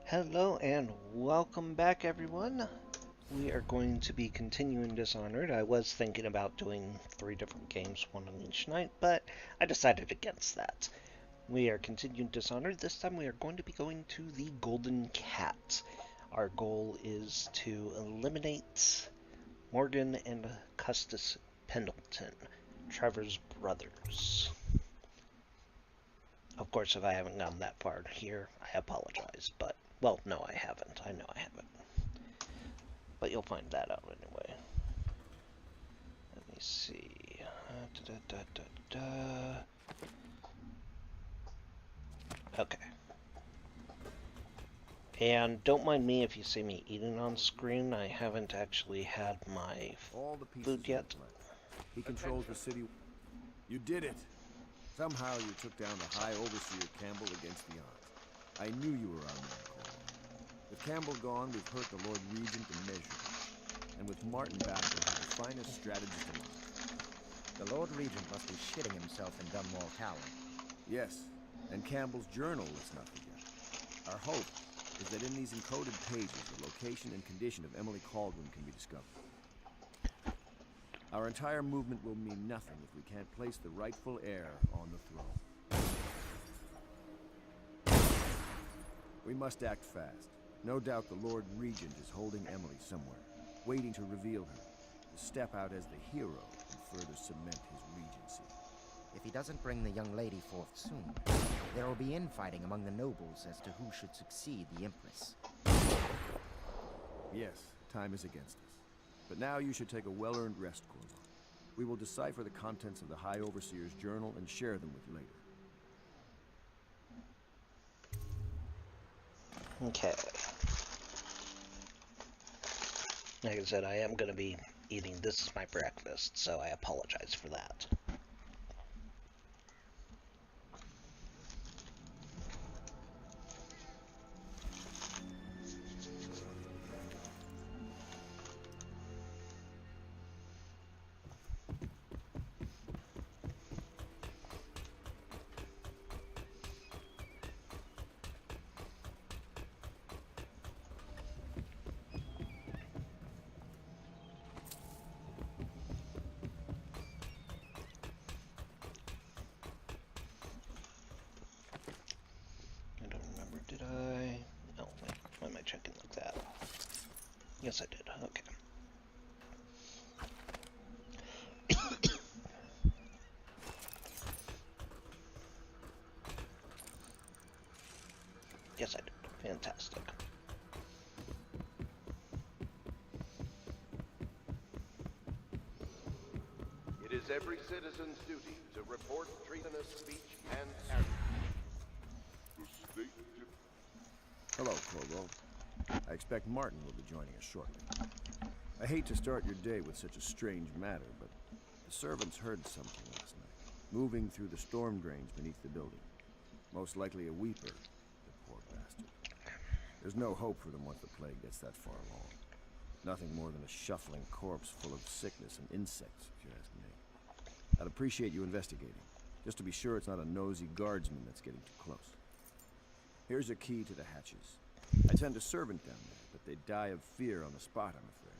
Hello and welcome back, everyone. We are going to be continuing Dishonored. I was thinking about doing 3 different games, one on each night, but I decided against that. We are continuing Dishonored. This time we are going to be going to the Golden Cat. Our goal is to eliminate Morgan and Custis Pendleton, Trevor's brothers. Of course, if I haven't gone that far here, I apologize, but, well, no, I haven't. I know I haven't. But you'll find that out anyway. Let me see. Okay. And don't mind me if you see me eating on screen. I haven't actually had my food yet. He controls the city. You did it. Somehow you took down the High Overseer Campbell against the odds. I knew you were our man, Corvo. With Campbell gone, we've hurt the Lord Regent immeasurably. And with Martin back, we'll have the finest strategist alive. The Lord Regent must be shitting himself in Dunwall Tower. Yes, and Campbell's journal, let's not forget. Our hope is that in these encoded pages, the location and condition of Emily Caldwin can be discovered. Our entire movement will mean nothing if we can't place the rightful heir on the throne. We must act fast. No doubt the Lord Regent is holding Emily somewhere, waiting to reveal her, to step out as the hero and further cement his regency. If he doesn't bring the young lady forth soon, there will be infighting among the nobles as to who should succeed the Empress. Yes, time is against us. But now you should take a well-earned rest, Corvo. We will decipher the contents of the High Overseer's journal and share them with you later. Okay. Like I said, I am going to be eating. This is my breakfast, so I apologize for that. Did I? Oh, wait. Why am I checking like that? Yes, I did. Okay. Yes, I did. Fantastic. It is every citizen's duty to report treasonous speech and arrogance. Hello, Corvo. I expect Martin will be joining us shortly. I hate to start your day with such a strange matter, but the servants heard something last night, moving through the storm drains beneath the building. Most likely a weeper, the poor bastard. There's no hope for them once the plague gets that far along. Nothing more than a shuffling corpse full of sickness and insects, if you ask me. I'd appreciate you investigating, just to be sure it's not a nosy guardsman that's getting too close. Here's a key to the hatches. I send a servant down there, but they die of fear on the spot, I'm afraid.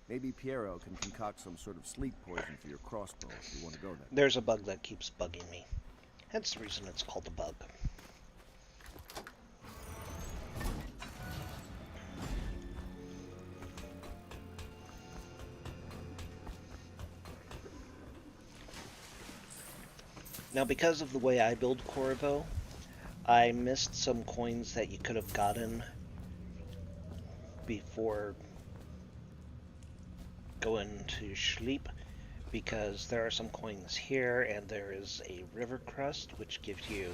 Maybe Piero can concoct some sort of sleep poison for your crossbow if you want to go there. There's a bug that keeps bugging me. Hence the reason it's called a bug. Now, because of the way I build Corvo, I missed some coins that you could have gotten before going to sleep, because there are some coins here, and there is a river crust, which gives you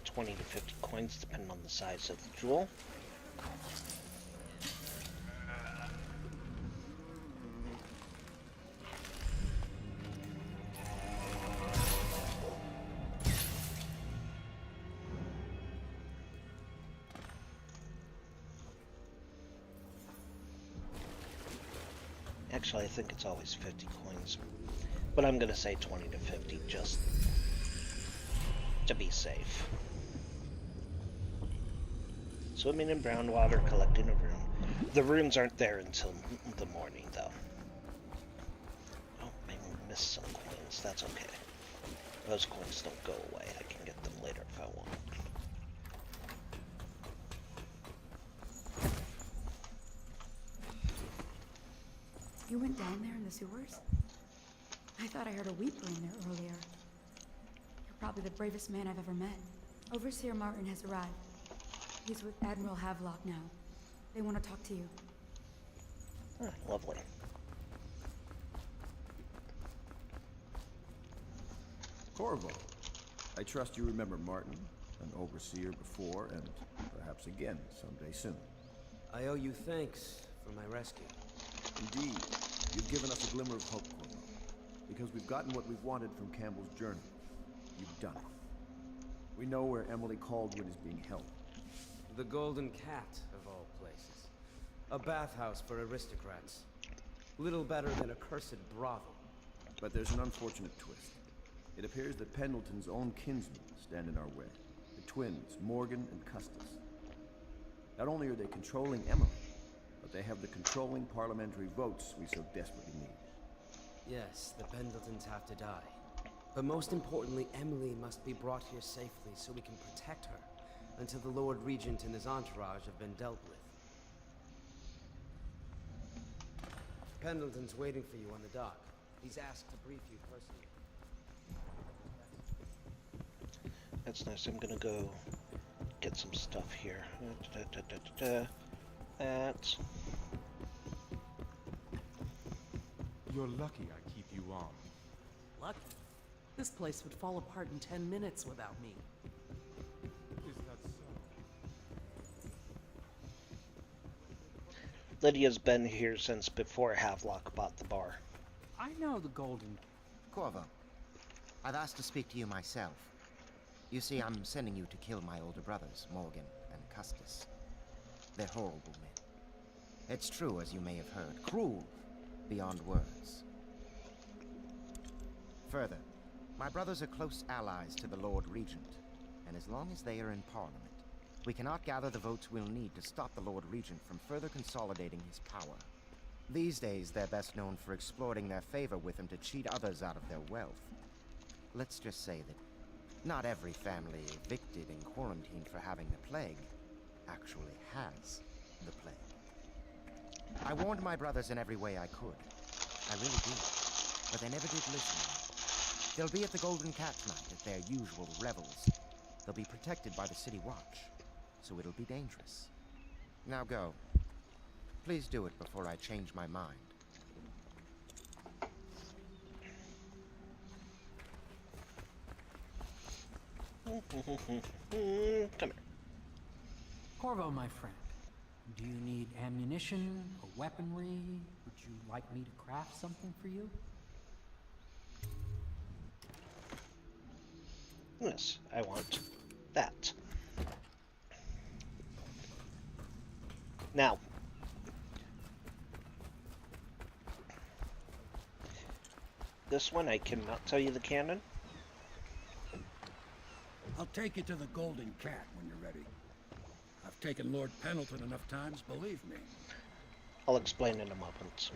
20 to 50 coins, depending on the size of the jewel. Actually, I think it's always 50 coins, but I'm going to say 20 to 50 just to be safe. Swimming in brown water, collecting a rune. The runes aren't there until the morning, though. Oh, I missed some coins. That's okay. Those coins don't go away. I can get them later if I want. You went down there in the sewers? I thought I heard a weeper in there earlier. You're probably the bravest man I've ever met. Overseer Martin has arrived. He's with Admiral Havelock now. They want to talk to you. Ah, lovely. Corvo, I trust you remember Martin, an overseer before, and perhaps again someday soon. I owe you thanks for my rescue. Indeed, you've given us a glimmer of hope, Corvo, because we've gotten what we've wanted from Campbell's journey. You've done it. We know where Emily Caldwin is being held. The Golden Cat, of all places. A bathhouse for aristocrats. Little better than a cursed brothel. But there's an unfortunate twist. It appears that Pendleton's own kinsmen stand in our way. The twins, Morgan and Custis. Not only are they controlling Emily, but they have the controlling parliamentary votes we so desperately need. Yes, the Pendletons have to die. But most importantly, Emily must be brought here safely so we can protect her until the Lord Regent and his entourage have been dealt with. Pendleton's waiting for you on the dock. He's asked to brief you personally. That's nice. I'm gonna go get some stuff here. That. You're lucky I keep you on. Lucky? This place would fall apart in 10 minutes without me. Is that so? Lydia's been here since before Havelock bought the bar. I know the Golden... Corvo, I've asked to speak to you myself. You see, I'm sending you to kill my older brothers, Morgan and Custis. They're horrible men. It's true, as you may have heard, cruel beyond words. Further, my brothers are close allies to the Lord Regent, and as long as they are in Parliament, we cannot gather the votes we'll need to stop the Lord Regent from further consolidating his power. These days, they're best known for exploiting their favor with him to cheat others out of their wealth. Let's just say that not every family evicted and quarantined for having the plague actually has the plague. I warned my brothers in every way I could. I really did. But they never did listen. They'll be at the Golden Cat tonight at their usual revels. They'll be protected by the City Watch, so it'll be dangerous. Now go. Please do it before I change my mind. Come here. Corvo, my friend, do you need ammunition or weaponry? Would you like me to craft something for you? Yes, I want that. Now, this one I cannot tell you the canon. I'll take you to the Golden Cat when you're ready. I've taken Lord Pendleton enough times, believe me. I'll explain in a moment.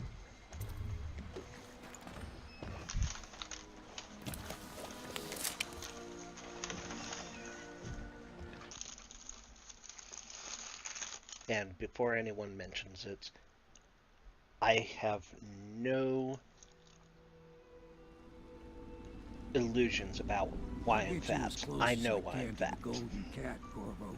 And before anyone mentions it, I have no illusions about why I'm fat. I know why I'm fat. Golden Cat, Corvo.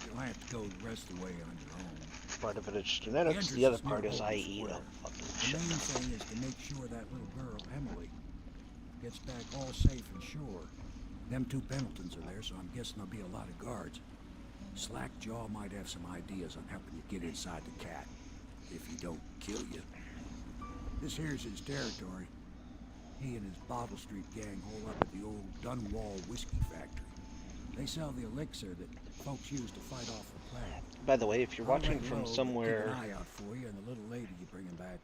You'll have to go the rest of the way on your own. Part of it is genetics, the other part is I eat a fucking The shit. main thing is to make sure that little girl, Emily, gets back all safe and sure. Them two Pendletons are there, so I'm guessing there'll be a lot of guards. Slackjaw might have some ideas on helping you get inside the cat, if he don't kill you. This here's his territory. He and his Bottle Street gang hole up at the old Dunwall whiskey factory. They sell the elixir that folks use to fight off the plague. By the way, if you're I'll watching lay from low, but somewhere keep an eye out for you and the little lady you bringing back.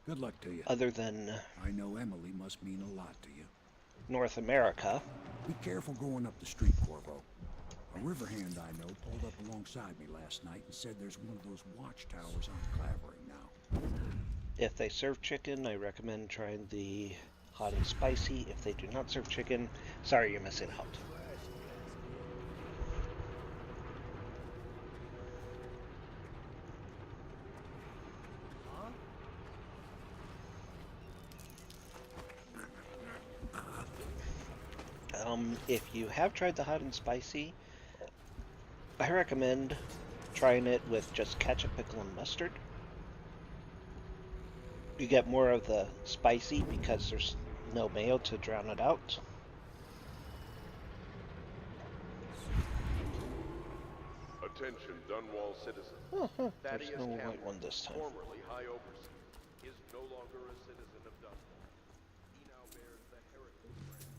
Good luck to you. other than I know Emily must mean a lot to you. North America, Be careful going up the street, Corvo. A river hand I know pulled up alongside me last night and said there's one of those watchtowers on Clavering now. If they serve chicken, I recommend trying the hot and spicy. If they do not serve chicken, sorry, you're missing out. If you have tried the hot and spicy, I recommend trying it with just ketchup, pickle, and mustard. You get more of the spicy because there's no mayo to drown it out. Attention, Dunwall citizens. There's no white one this time. Formerly High Overseer, is no longer a citizen of Dunwall. He now bears the heritage brand,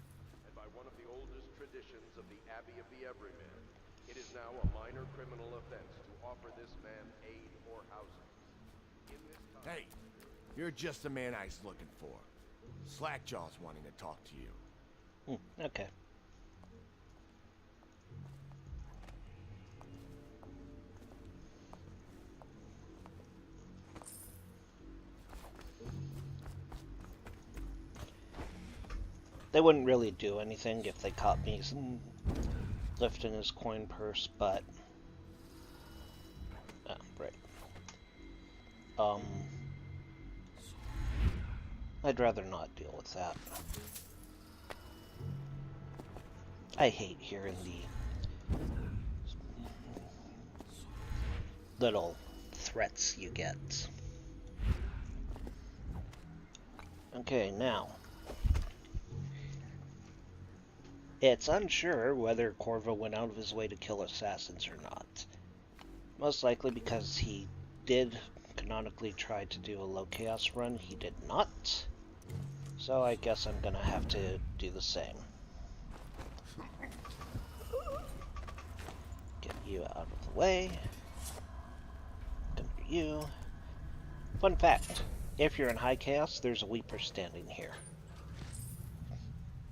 and by one of the oldest traditions of the Abbey of the Everyman, it is now a minor criminal offense to offer this man aid or housing. In this Hey, you're just the man I was looking for. Slackjaw's wanting to talk to you. Okay. They wouldn't really do anything if they caught me lifting his coin purse, but right. I'd rather not deal with that. I hate hearing the little threats you get. Okay, now. It's unsure whether Corvo went out of his way to kill assassins or not. Most likely because he did canonically try to do a low chaos run, he did not. So I guess I'm gonna have to do the same. Get you out of the way. Come to you. Fun fact, if you're in high chaos, there's a weeper standing here.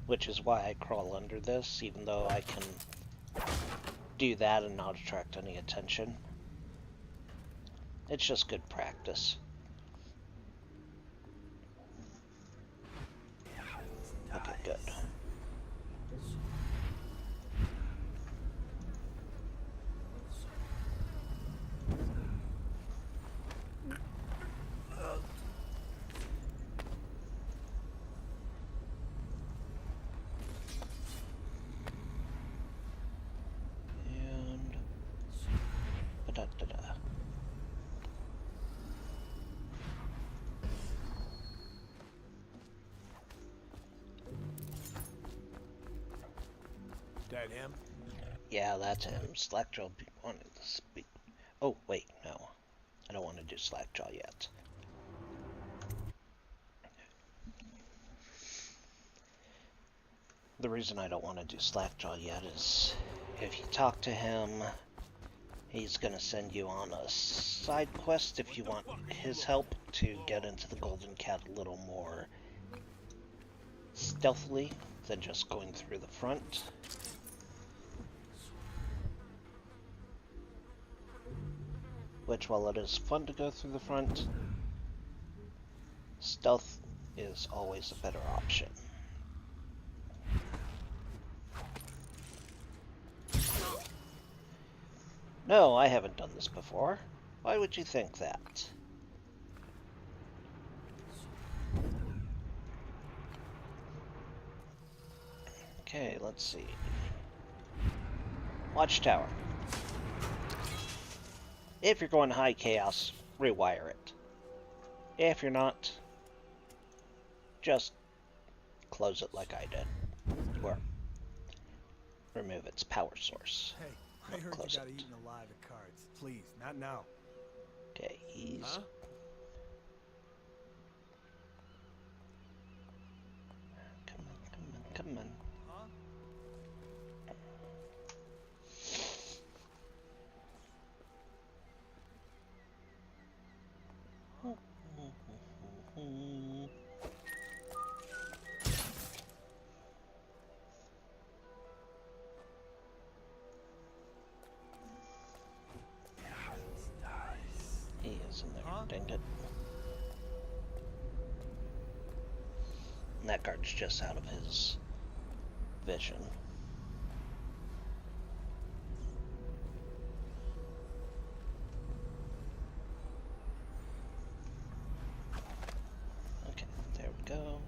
Which is why I crawl under this, even though I can do that and not attract any attention. It's just good practice. Okay, good. That him? Yeah, that's him. Slackjaw wanted to speak. Oh, wait, no. I don't want to do Slackjaw yet. The reason I don't want to do Slackjaw yet is if you talk to him, he's going to send you on a side quest if you want his help to get into the Golden Cat a little more stealthily than just going through the front. Which, while it is fun to go through the front, stealth is always a better option. No, I haven't done this before. Why would you think that? Okay, let's see. Watchtower. If you're going high chaos, rewire it. If you're not, just close it like I did. Or remove its power source. Hey, I heard you got eaten alive at cards. Please, not now. Okay, he's... Huh? Come on, come on. huh? Dang it. And that guard's just out of his vision. Okay, there we go.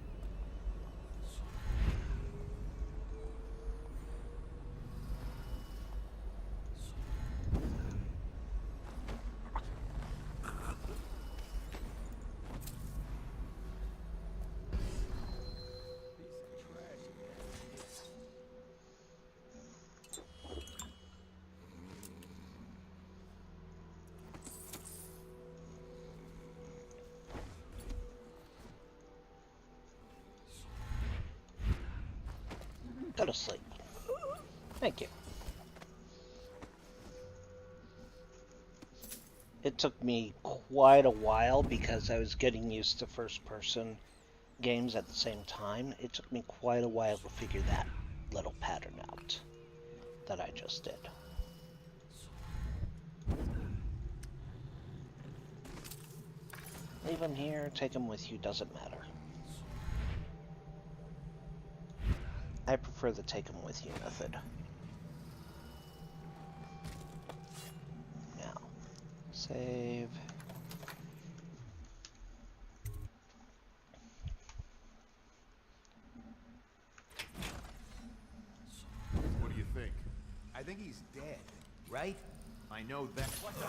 Go to sleep. Thank you. It took me quite a while because I was getting used to first-person games at the same time. It took me quite a while to figure that little pattern out that I just did. Leave him here, take him with you, doesn't matter. I prefer the take him with you method. Now, save. What do you think? I think he's dead, right? I know that. What the?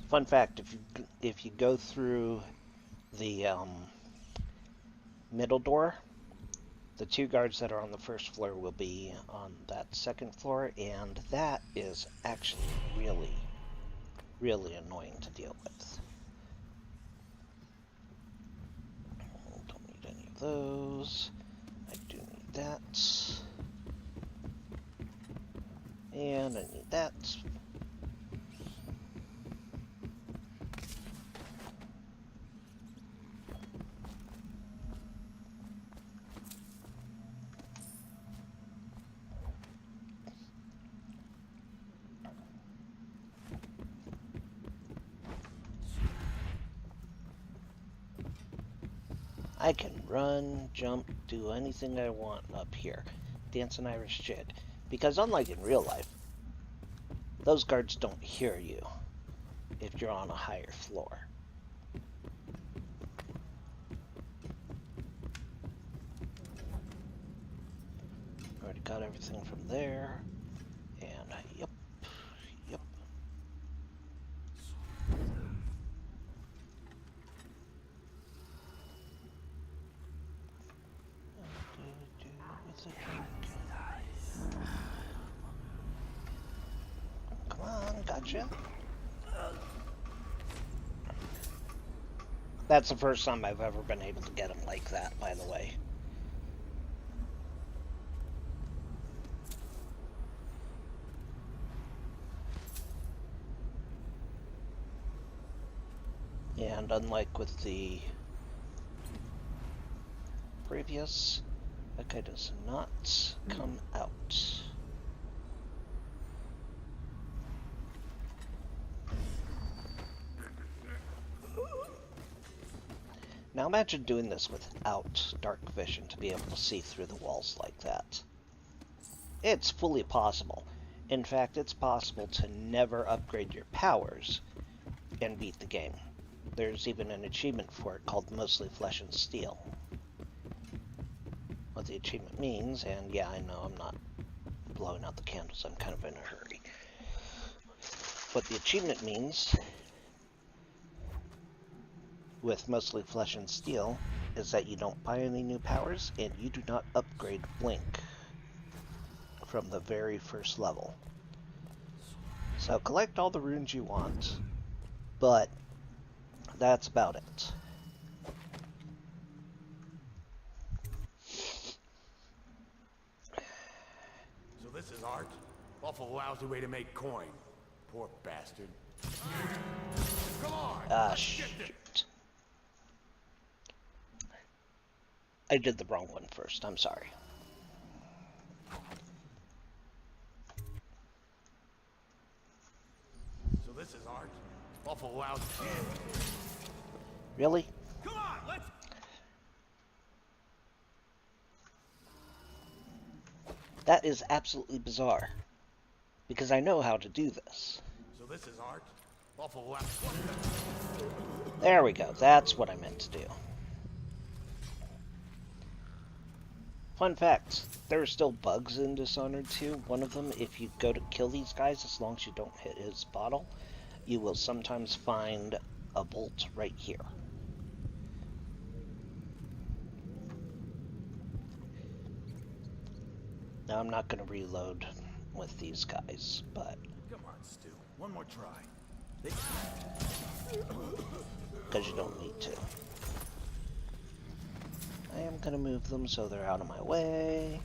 Fun fact: if you go through the middle door, the two guards that are on the first floor will be on that second floor, and that is actually really, really annoying to deal with. Don't need any of those. I do need that. And I need that. I can run, jump, do anything I want up here. Dance an Irish jig. Because unlike in real life, those guards don't hear you if you're on a higher floor. Already got everything from there. And yep. Come on, gotcha. That's the first time I've ever been able to get him like that, by the way. And unlike with the previous, that guy does not come out. Now imagine doing this without dark vision to be able to see through the walls like that. It's fully possible. In fact, it's possible to never upgrade your powers and beat the game. There's even an achievement for it called Mostly Flesh and Steel. What the achievement means, and yeah, I know I'm not blowing out the candles, I'm kind of in a hurry. What the achievement means with Mostly Flesh and Steel is that you don't buy any new powers and you do not upgrade Blink from the very first level. So collect all the runes you want, but that's about it. So this is art? Awful lousy way to make coin. Poor bastard. Come on! Shoot. I did the wrong one first, I'm sorry. this is art? Awful loud. Really? Come on, let's... That is absolutely bizarre. Because I know how to do this. So this is art? Awful loud. There we go. That's what I meant to do. Fun fact, there are still bugs in Dishonored 2. One of them, if you go to kill these guys, as long as you don't hit his bottle, you will sometimes find a bolt right here. Now, I'm not going to reload with these guys, but... Come on, Stu. One more try. Because you don't need to. I am going to move them so they're out of my way.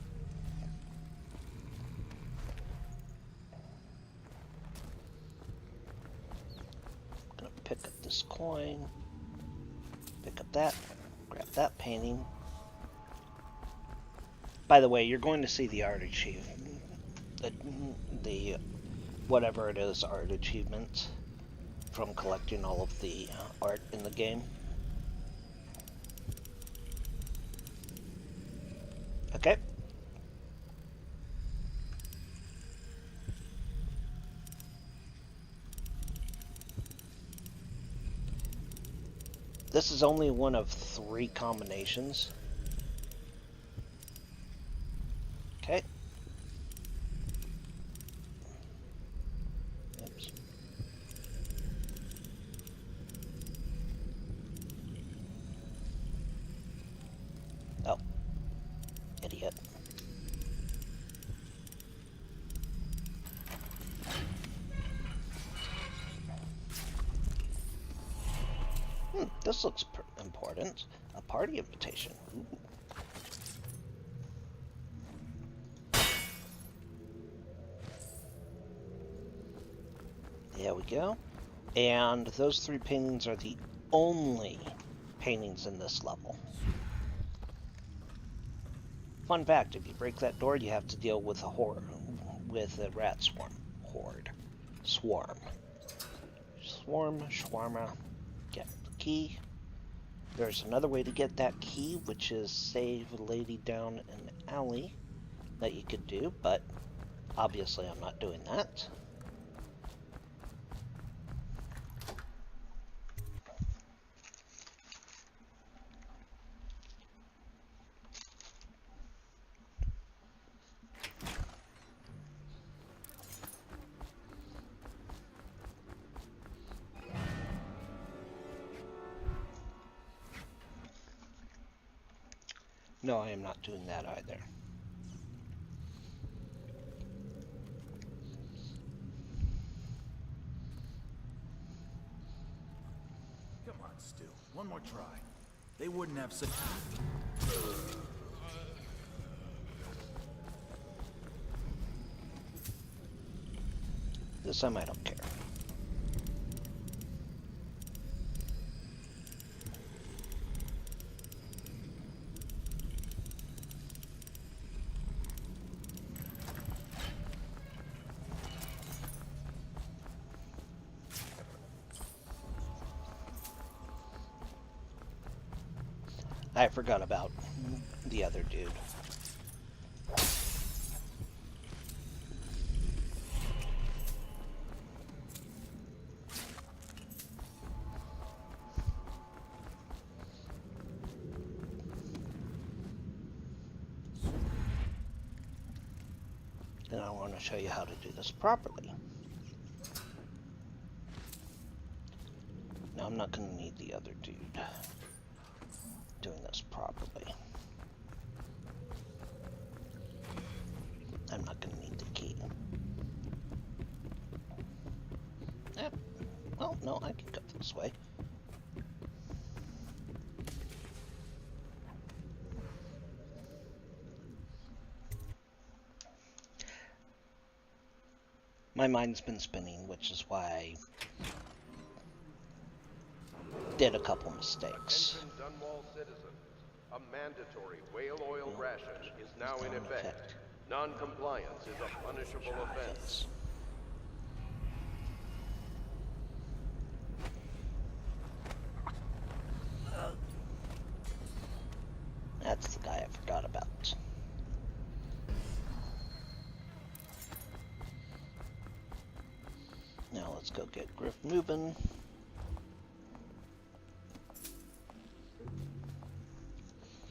I'm going to pick up this coin. Pick up that. Grab that painting. By the way, you're going to see the art achievement. The whatever it is art achievement from collecting all of the art in the game. Okay. This is only one of 3 combinations. Okay. Oops. Oh. Idiot. This looks important. A party invitation. Ooh. There we go. And those 3 paintings are the only paintings in this level. Fun fact, if you break that door, you have to deal with a rat swarm. Horde. Swarm. Shawarma. Get the key. There's another way to get that key, which is save a lady down an alley that you could do, but obviously I'm not doing that. No, I am not doing that either. Come on, Stu. One more try. They wouldn't have such... This time I don't care. I forgot about the other dude. And I want to show you how to do this properly. Now I'm not going to need the other dude doing this properly. I'm not going to need the key. Well, no, I can go this way. My mind's been spinning, which is why I did a couple mistakes. Attention Dunwall citizens. A mandatory whale oil ration is now in effect. Non-compliance is a punishable offense. That's the guy I forgot about. Now let's go get Griff moving.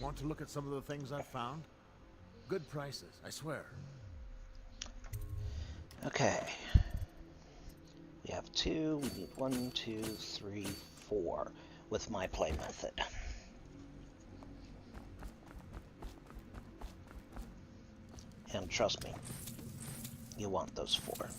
Want to look at some of the things I found? Good prices, I swear. Okay. We have 2. We need 1, 2, 3, 4 with my play method. And trust me, you want those 4.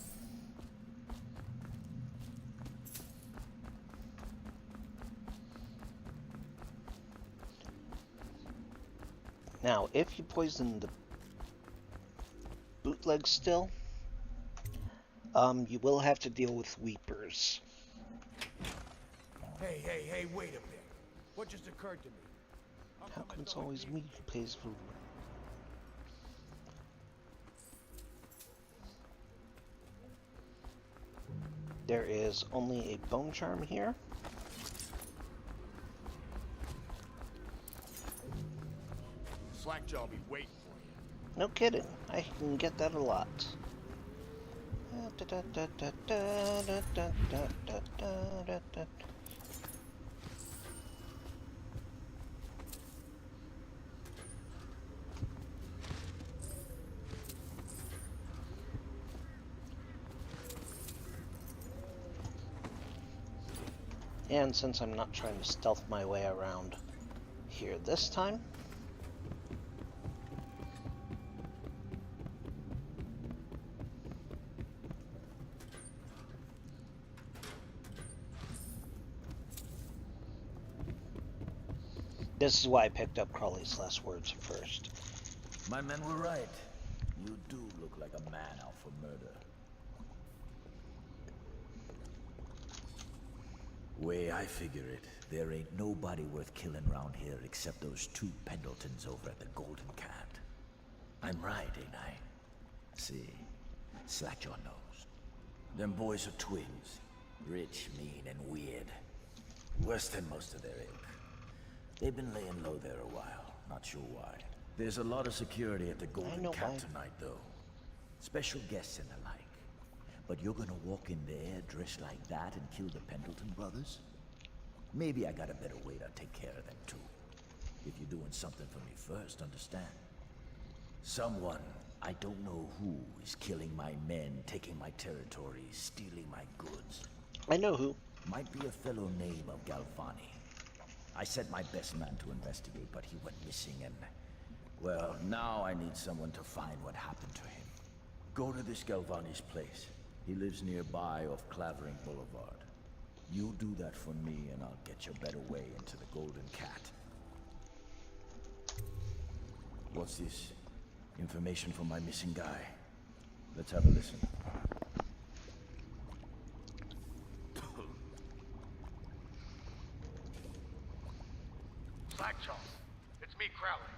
Now, if you poison the bootleg still, you will have to deal with weepers. Hey, wait a minute. What just occurred to me? How come it's always me who pays for... There is only a bone charm here. Slackjaw will be waiting for you. No kidding, I can get that a lot. And since I'm not trying to stealth my way around here this time, this is why I picked up Crawley's last words first. My men were right. You do look like a man out for murder. Way I figure it, there ain't nobody worth killing around here except those 2 Pendletons over at the Golden Cat. I'm right, ain't I? See, Slackjaw knows. Them boys are twins. Rich, mean, and weird. Worse than most of their ilk. They've been laying low there a while, not sure why. There's a lot of security at the Golden Cat tonight, though. Special guests and the like. But you're gonna walk in there dressed like that and kill the Pendleton brothers? Maybe I got a better way to take care of them too. If you're doing something for me first, understand? Someone, I don't know who, is killing my men, taking my territory, stealing my goods. I know who. Might be a fellow named of Galvani. I sent my best man to investigate, but he went missing and... Well, now I need someone to find what happened to him. Go to this Galvani's place. He lives nearby off Clavering Boulevard. You do that for me and I'll get you a better way into the Golden Cat. What's this? Information from my missing guy. Let's have a listen. Slackjaw, it's me, Crowley.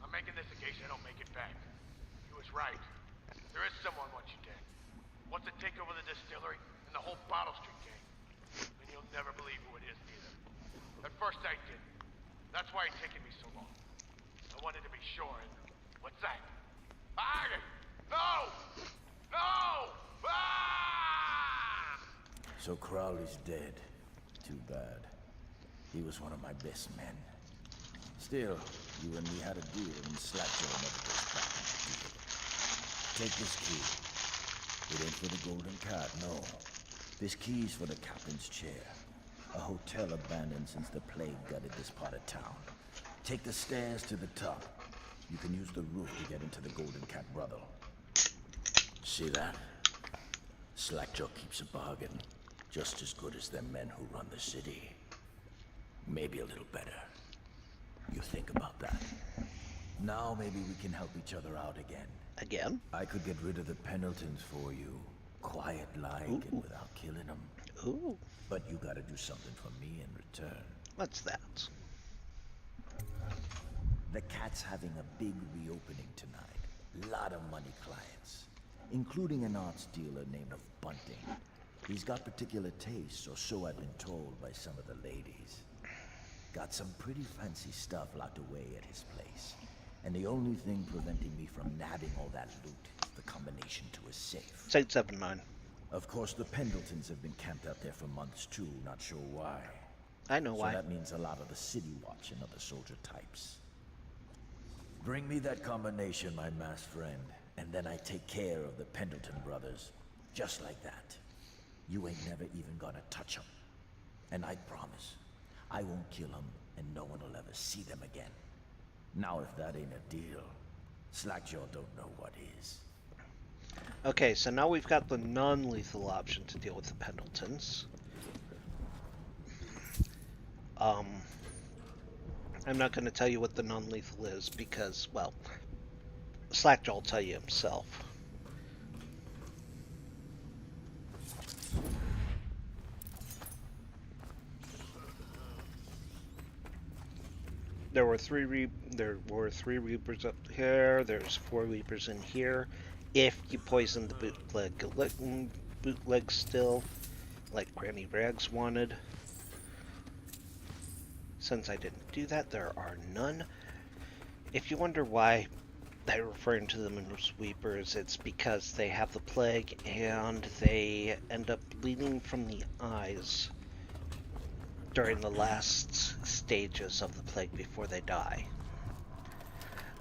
I'm making this in case I don't make it back. He was right. There is someone wants you dead. Wants to take over the distillery and the whole Bottle Street gang. And you'll never believe who it is, neither. At first I didn't. That's why it's taken me so long. I wanted to be sure, and... What's that? Ah! No! No! Ah! So Crowley's dead. Too bad. He was one of my best men. Still, you and me had a deal, and Slackjaw never goes back on the deal. Take this key. It ain't for the Golden Cat, no. This key's for the captain's chair. A hotel abandoned since the plague gutted this part of town. Take the stairs to the top. You can use the roof to get into the Golden Cat brothel. See that? Slackjaw keeps a bargain. Just as good as the men who run the city. Maybe a little better. You think about that. Now maybe we can help each other out again. Again? I could get rid of the Pendletons for you. Quiet-like and without killing them. Ooh. But you gotta do something for me in return. What's that? The Cat's having a big reopening tonight. Lot of money clients. Including an arts dealer named of Bunting. He's got particular tastes, or so I've been told by some of the ladies. Got some pretty fancy stuff locked away at his place. And the only thing preventing me from nabbing all that loot is the combination to a safe. It's 879. Of course, the Pendletons have been camped out there for months too, not sure why. I know why. So that means a lot of the City Watch and other soldier types. Bring me that combination, my masked friend, and then I take care of the Pendleton brothers. Just like that. You ain't never even gonna touch them. And I promise, I won't kill them, and no one will ever see them again. Now if that ain't a deal, Slackjaw don't know what is. Okay, so now we've got the non-lethal option to deal with the Pendletons. I'm not going to tell you what the non-lethal is because, well, Slackjaw will tell you himself. There were three Reapers up here. There's 4 Reapers in here. If you poison the bootleg still, like Granny Rags wanted. Since I didn't do that, there are none. If you wonder why I'm referring to them as Reapers, it's because they have the plague and they end up bleeding from the eyes during the last stages of the plague before they die.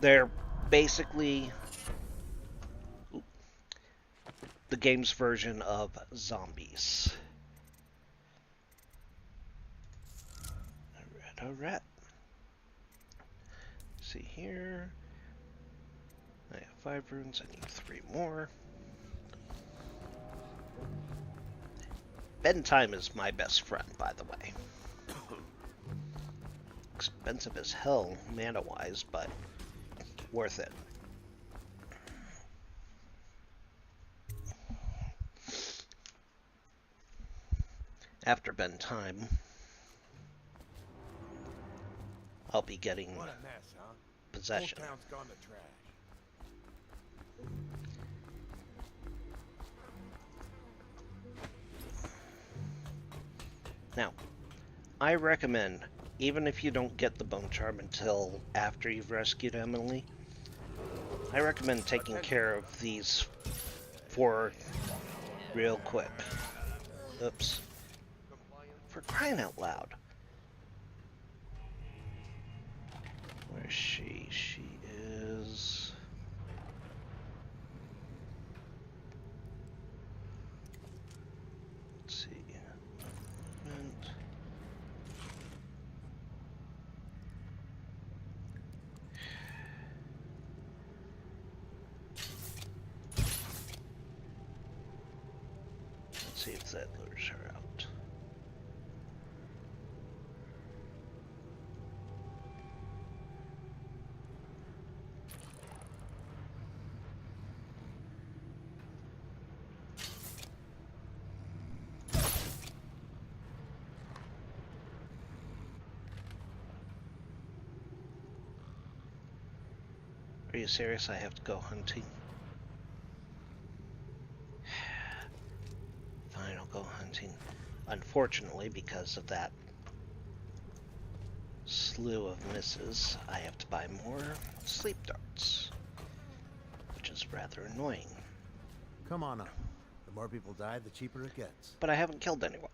They're basically the game's version of zombies. Alright. See here. I have 5 runes, I need 3 more. Bedtime is my best friend, by the way. Expensive as hell, mana-wise, but worth it. After bedtime, I'll be getting What a mess, huh? possession. Whole town's gone to trash. Now, I recommend, even if you don't get the bone charm until after you've rescued Emily, I recommend taking care of these 4 real quick. Oops. For crying out loud. Where is she? She is... Let's see. Movement. Let's see if that lures her out. Are you serious? I have to go hunting? Fine, I'll go hunting. Unfortunately, because of that slew of misses, I have to buy more sleep darts, which is rather annoying. Come on up. The more people die, the cheaper it gets. But I haven't killed anyone.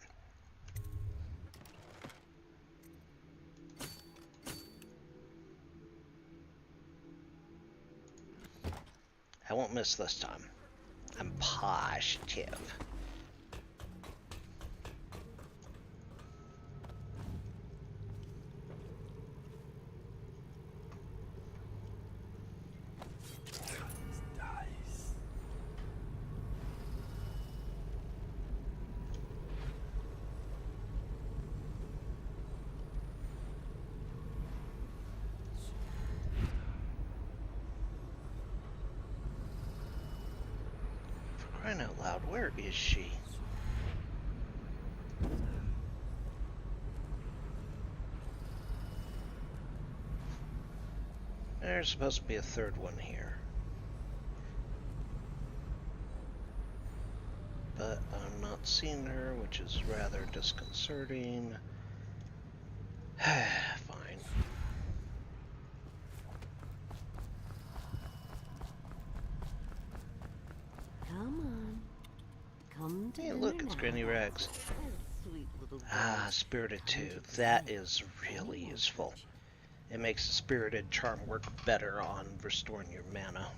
I won't miss this time. I'm positive. Crying out loud, where is she? There's supposed to be a 3rd one here. But I'm not seeing her, which is rather disconcerting. to Hey, dinner look, it's now. Granny Rags. Sweet little Ah, ghost. Spirited 2. That is really useful. It makes the Spirited Charm work better on restoring your mana.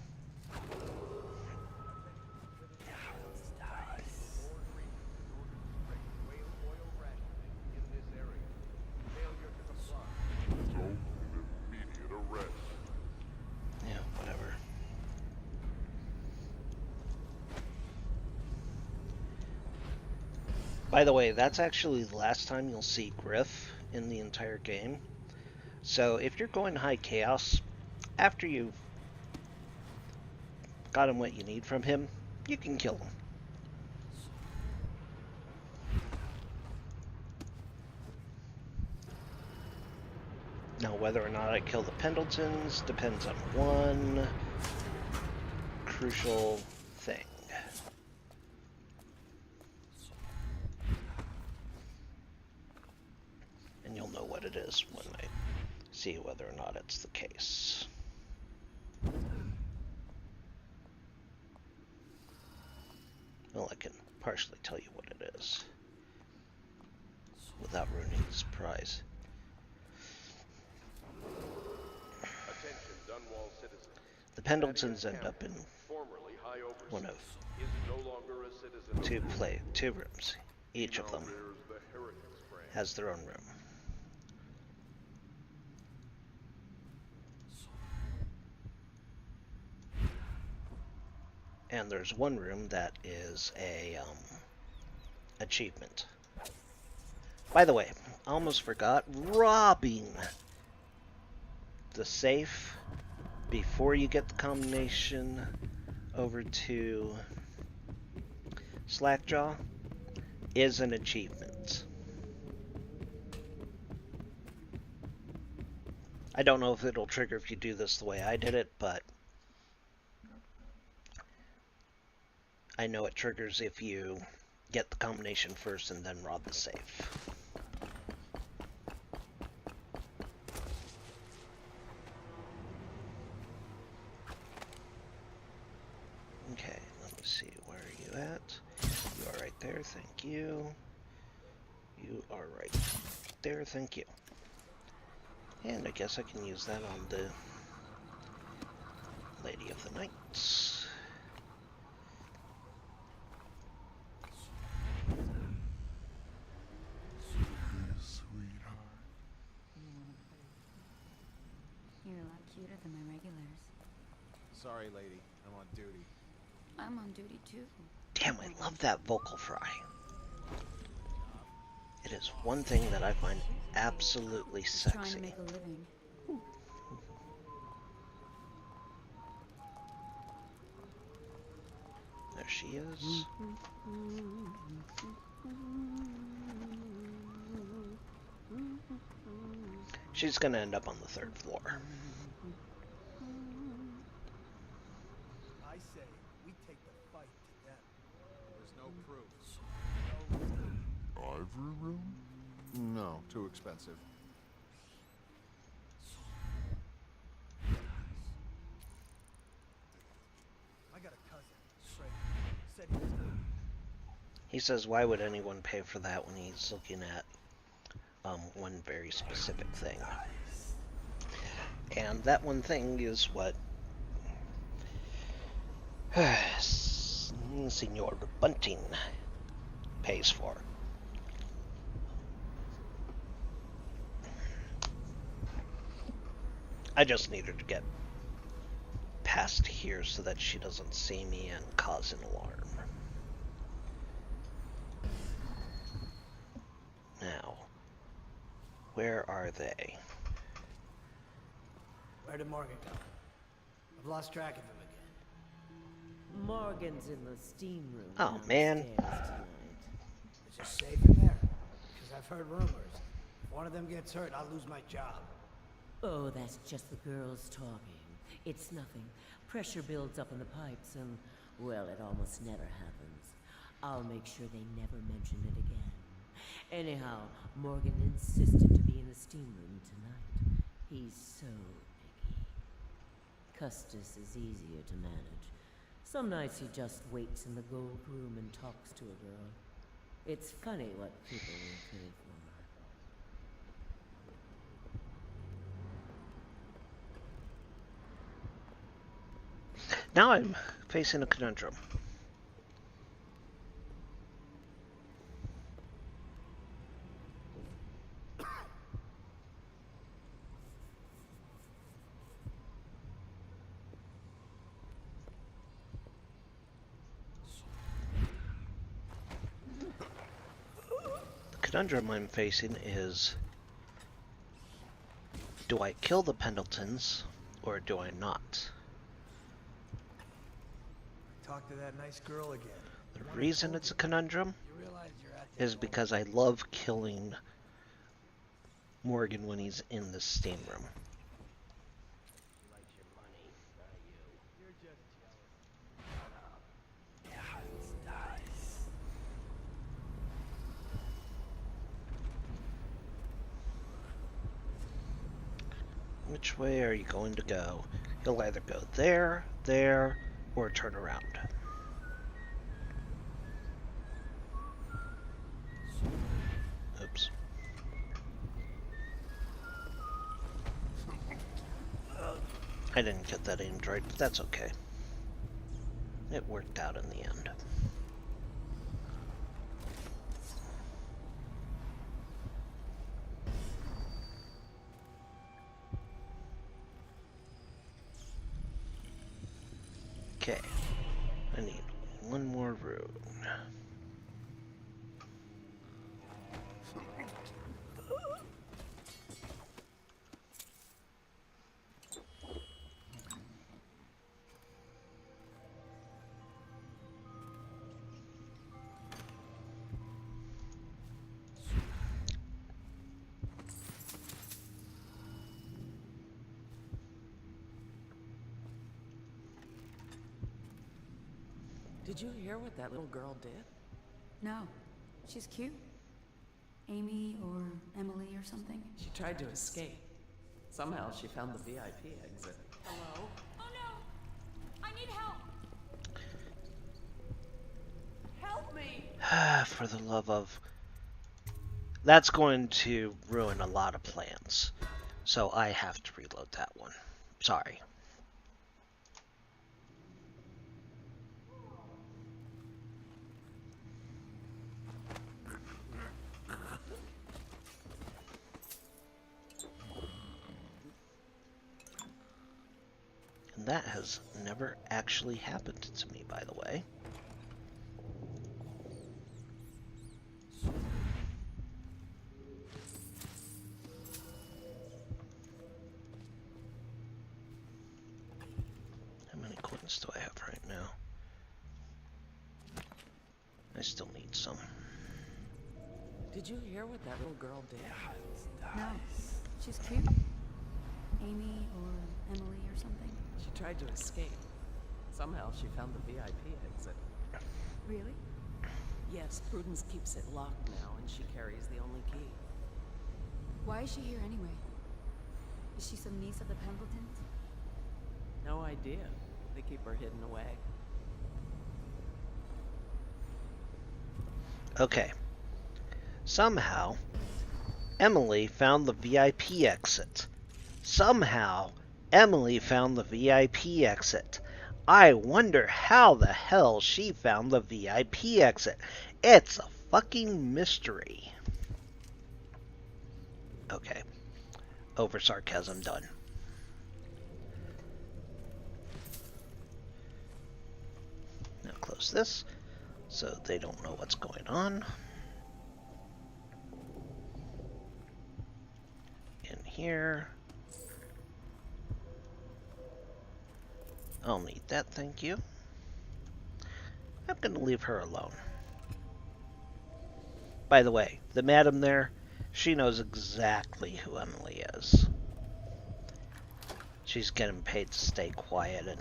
Yeah, whatever. By the way, that's actually the last time you'll see Griff in the entire game. So if you're going high chaos, after you've gotten what you need from him, you can kill him. Now, whether or not I kill the Pendletons depends on one crucial thing. And you'll know what it is when I see whether or not it's the case. Well, I can partially tell you what it is without ruining the surprise. Attention, Dunwall citizens. The Pendletons end up in Formerly High Overseer, one of is no longer a citizen of two rooms. Each of them rears the Heretics brand. has their own room. And there's one room that is a achievement. By the way, I almost forgot, robbing the safe before you get the combination over to Slackjaw is an achievement. I don't know if it'll trigger if you do this the way I did it, but I know it triggers if you get the combination first and then rob the safe. Okay, let me see, where are you at? You are right there, thank you. You are right there, thank you. And I guess I can use that on the Lady of the Nights. You're a lot cuter than my regulars. Sorry, lady. I'm on duty. I'm on duty too. Damn, I love that vocal fry. It is one thing that I find absolutely Just trying to sexy. make a living. There she is. She's gonna end up on the 3rd floor. I say we take the fight to them. There's no proof. Ivory room? No, too expensive. I got a cousin. Fred said he was He says, why would anyone pay for that when he's looking at one very specific thing? And that one thing is what Senor Bunting pays for. I just need her to get past here so that she doesn't see me and cause an alarm. Now, where are they? Where did Morgan go? I've lost track of him again. Morgan's in the steam room. Oh, man. Is it safe in there? Because I've heard rumors. If one of them gets hurt, I'll lose my job. Oh, that's just the girls talking. It's nothing. Pressure builds up in the pipes and, well, it almost never happens. I'll make sure they never mention it again. Anyhow, Morgan insisted to be in the steam room tonight. He's so picky. Custis is easier to manage. Some nights he just waits in the gold room and talks to a girl. It's funny what people will pay for. Now I'm facing a conundrum. The conundrum I'm facing is, do I kill the Pendletons or do I not? Talk to that nice girl again. The reason it's a conundrum is because I love killing Morgan when he's in the steam room. Which way are you going to go? You'll either go there, there, or turn around. Oops. I didn't get that aimed right, but that's okay. It worked out in the end. Okay, I need one more rune. Did you hear what that little girl did? No. She's cute. Amy or Emily or something. She tried to escape. Somehow she found the VIP exit. Hello? Oh no! I need help! Help me! For the love of... That's going to ruin a lot of plans. So I have to reload that one. Sorry. And that has never actually happened to me, by the way. How many coins do I have right now? I still need some. Did you hear what that little girl did? No. She's cute. Amy or Emily or something. She tried to escape. Somehow she found the VIP exit. Really? Yes, Prudence keeps it locked now, and she carries the only key. Why is she here anyway? Is she some niece of the Pendletons? No idea. They keep her hidden away. Okay. Somehow, Emily found the VIP exit. Somehow, Emily found the VIP exit. I wonder how the hell she found the VIP exit. It's a fucking mystery. Okay. Over sarcasm done. Now close this so they don't know what's going on. In here. I'll need that, thank you. I'm gonna leave her alone. By the way, the madam there, she knows exactly who Emily is. She's getting paid to stay quiet and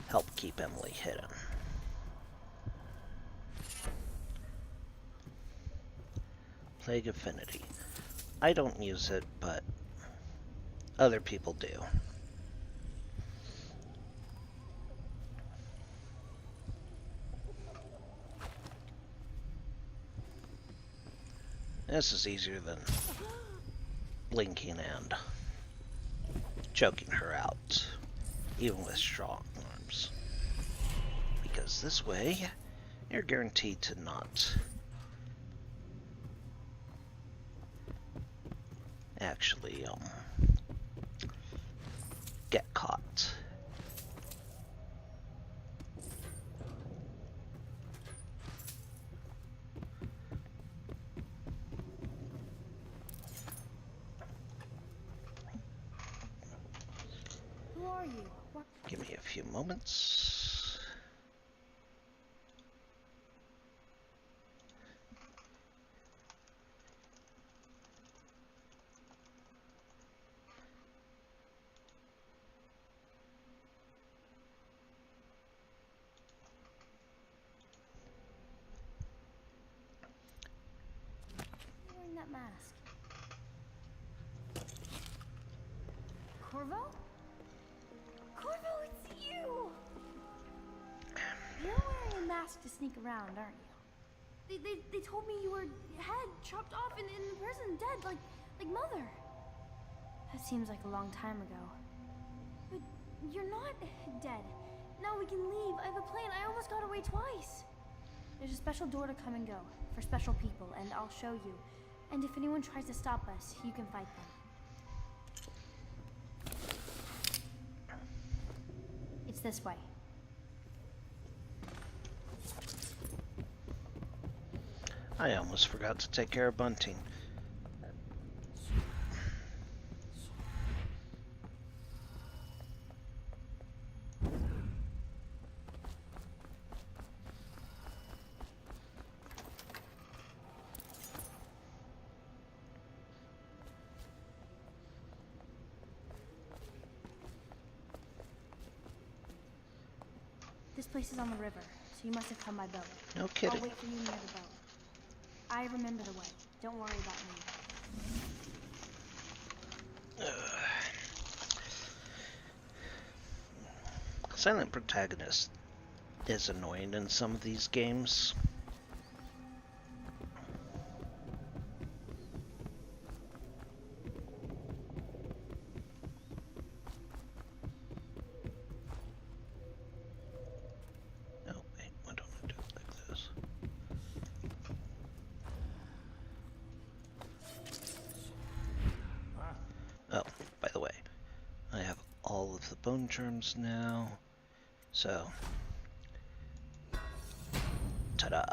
help keep Emily hidden. Plague Affinity. I don't use it, but other people do. This is easier than blinking and choking her out, even with strong arms. Because this way, you're guaranteed to not actually get caught. Who are you? What? Give me a few moments. Who's wearing that mask? Corvo? Corvo, it's you! You're wearing a mask to sneak around, aren't you? They told me you were head chopped off in the prison, dead, like Mother. That seems like a long time ago. But you're not dead. Now we can leave. I have a plan. I almost got away twice. There's a special door to come and go for special people, and I'll show you. And if anyone tries to stop us, you can fight them. It's this way. I almost forgot to take care of Bunting. This place is on the river, so you must have come by boat. No kidding. I'll wait for you near the boat. I remember the way. Don't worry about me. Silent protagonist is annoying in some of these games. Oh, wait, why don't I do it like this? Oh, by the way, I have all of the bone germs now, so ta-da!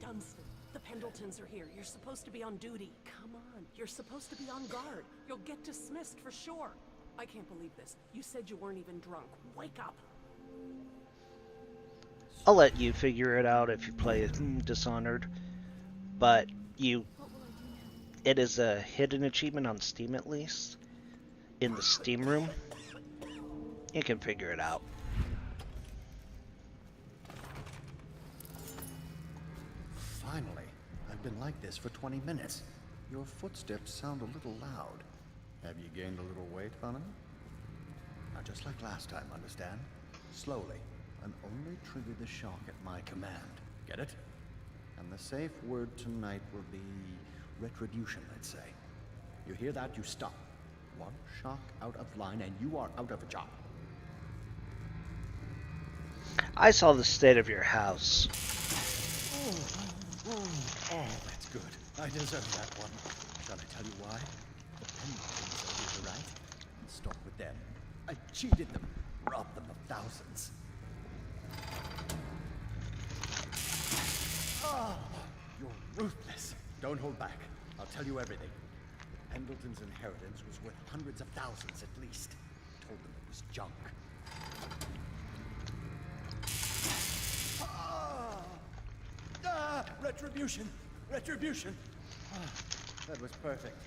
Dunstan, the Pendletons are here. You're supposed to be on duty. Come on, you're supposed to be on guard. You'll get dismissed for sure. I can't believe this. You said you weren't even drunk. Wake up. I'll let you figure it out if you play Dishonored, but it is a hidden achievement on Steam at least, in the Steam room. You can figure it out. Finally. I've been like this for 20 minutes. Your footsteps sound a little loud. Have you gained a little weight, Venom? Now, just like last time, understand? Slowly, and only trigger the shock at my command. Get it? And the safe word tonight will be retribution, let's say. You hear that? You stop. One shock out of line, and you are out of a job. I saw the state of your house. Oh, that's good. I deserve that one. Shall I tell you why? The Pendletons are here, right? Let's start with them. I cheated them, robbed them of thousands. Oh, you're ruthless. Don't hold back. I'll tell you everything. The Pendleton's inheritance was worth hundreds of thousands at least. Told them it was junk. Retribution! Retribution! That was perfect.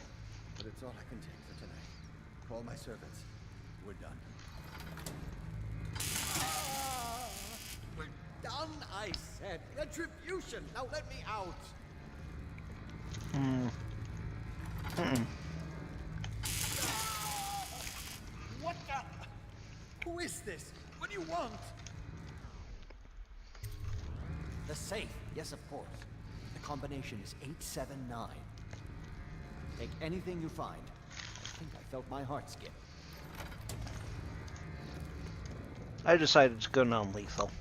But it's all I can take for tonight. Call my servants. We're done. We're done, I said. Retribution! Now let me out! What the? Who is this? What do you want? The safe. Yes, of course. The combination is 879. Take anything you find. I think I felt my heart skip. I decided to go non-lethal.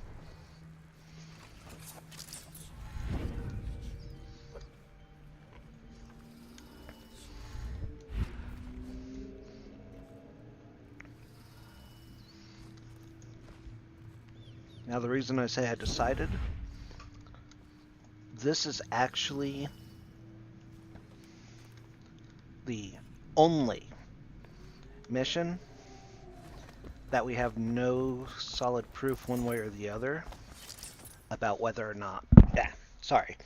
Now the reason I say I decided, this is actually the only mission that we have no solid proof one way or the other about whether or not... sorry.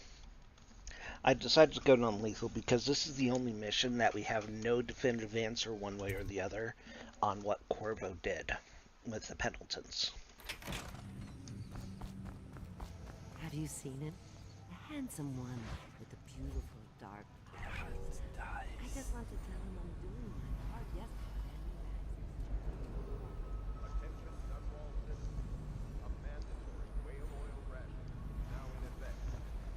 I decided to go non-lethal because this is the only mission that we have no definitive answer one way or the other on what Corvo did with the Pendletons. Have you seen him? The handsome one with the beautiful dark eyes. I just want to tell him I'm doing my part. Yes. Attention, Dunwall citizens. A mandatory whale oil ration is now in effect.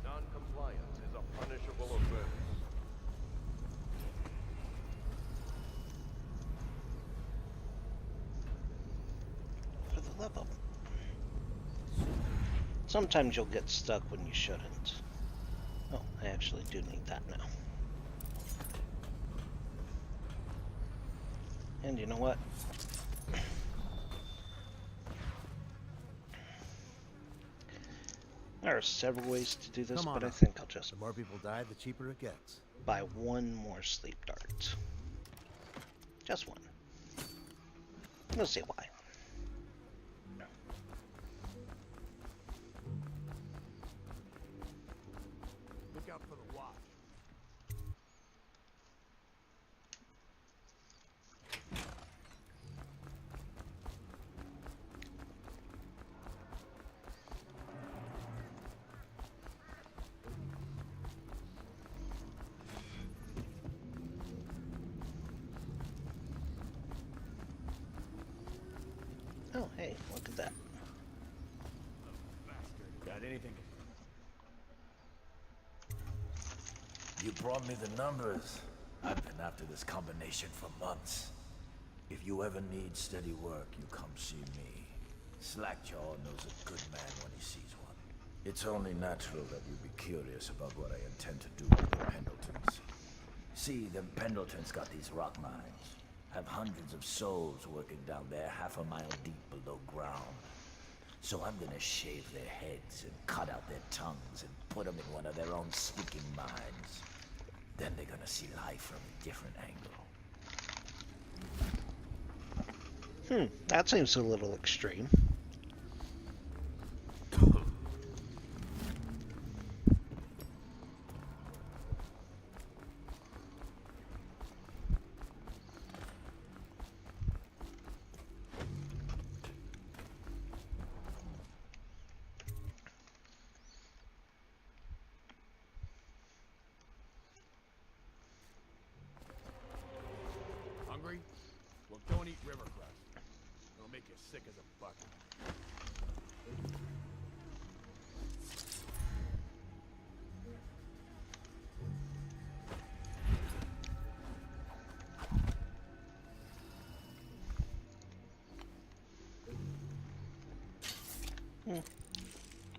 Non-compliance is a punishable offense. For the love of... Sometimes you'll get stuck when you shouldn't. Oh, I actually do need that now. And you know what? There are several ways to do this, but I think I'll just... The more people die, the cheaper it gets. Buy one more sleep dart. Just one. We'll see why. Look out for the watch. Oh, hey, look at that. Got anything? You brought me the numbers. I've been after this combination for months. If you ever need steady work, you come see me. Slackjaw knows a good man when he sees one. It's only natural that you be curious about what I intend to do with the Pendletons. See, the Pendletons got these rock mines. Have hundreds of souls working down there 1/2 mile deep below ground. So I'm gonna shave their heads and cut out their tongues and put them in one of their own stinking mines. Then they're gonna see life from a different angle. That seems a little extreme. Hungry? Well, don't eat river crust. It'll make you sick as a bucket.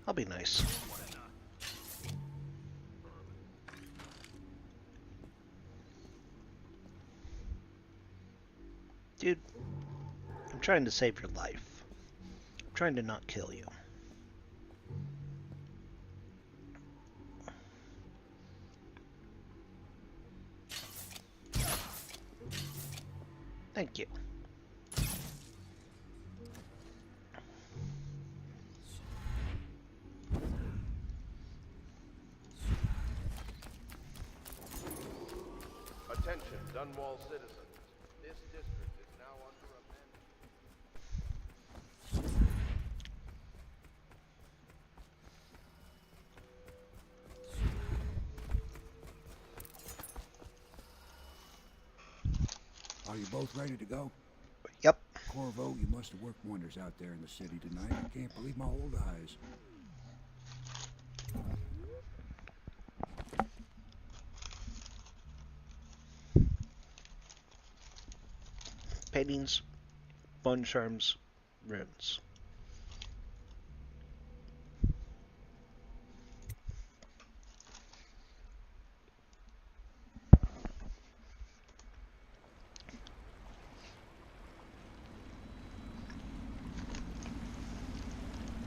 I'll be nice. Dude, I'm trying to save your life. I'm trying to not kill you. Thank you. Attention, Dunwall citizens. This district is now under a Are you both ready to go? Yep. Corvo, you must have worked wonders out there in the city tonight. I can't believe my old eyes. paintings, bone charms, runes.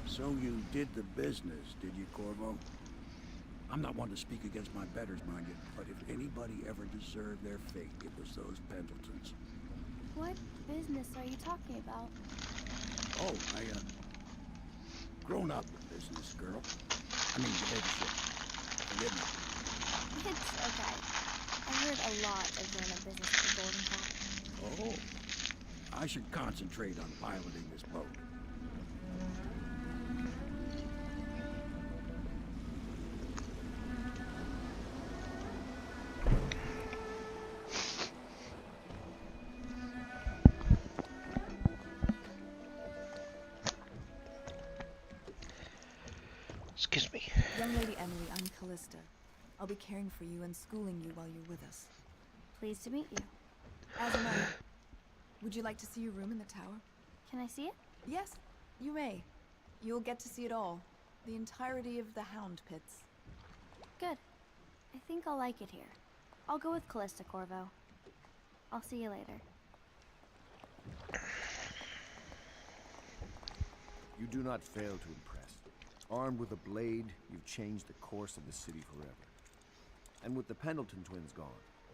So you did the business, did you, Corvo? I'm not one to speak against my betters, mind you, but if anybody ever deserved their fate, it was those Pendletons. What business are you talking about? Oh, grown up business, girl. I mean, dictatorship. Forgive me. It's okay. I heard a lot of grown-up business at the Golden Cat. Oh, I should concentrate on piloting this boat. Excuse me. Young Lady Emily, I'm Callista. I'll be caring for you and schooling you while you're with us. Pleased to meet you. As am I. Would you like to see your room in the tower? Can I see it? Yes, you may. You'll get to see it all. The entirety of the Hound Pits. Good. I think I'll like it here. I'll go with Callista, Corvo. I'll see you later. You do not fail to impress. Armed with a blade, you've changed the course of the city forever. And with the Pendleton twins gone,